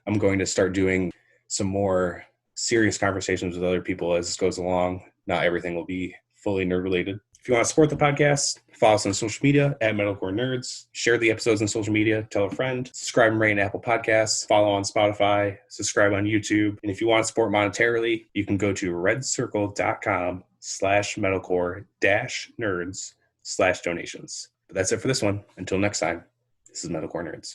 I'm going to start doing some more serious conversations with other people as this goes along. Not everything will be fully nerd related. If you want to support the podcast, follow us on social media at Metalcore Nerds. Share the episodes on social media. Tell a friend. Subscribe and rate on Apple Podcasts. Follow on Spotify. Subscribe on YouTube. And if you want to support monetarily, you can go to redcircle.com/metalcore-nerds/donations. But that's it for this one. Until next time, this is Metalcore Nerds.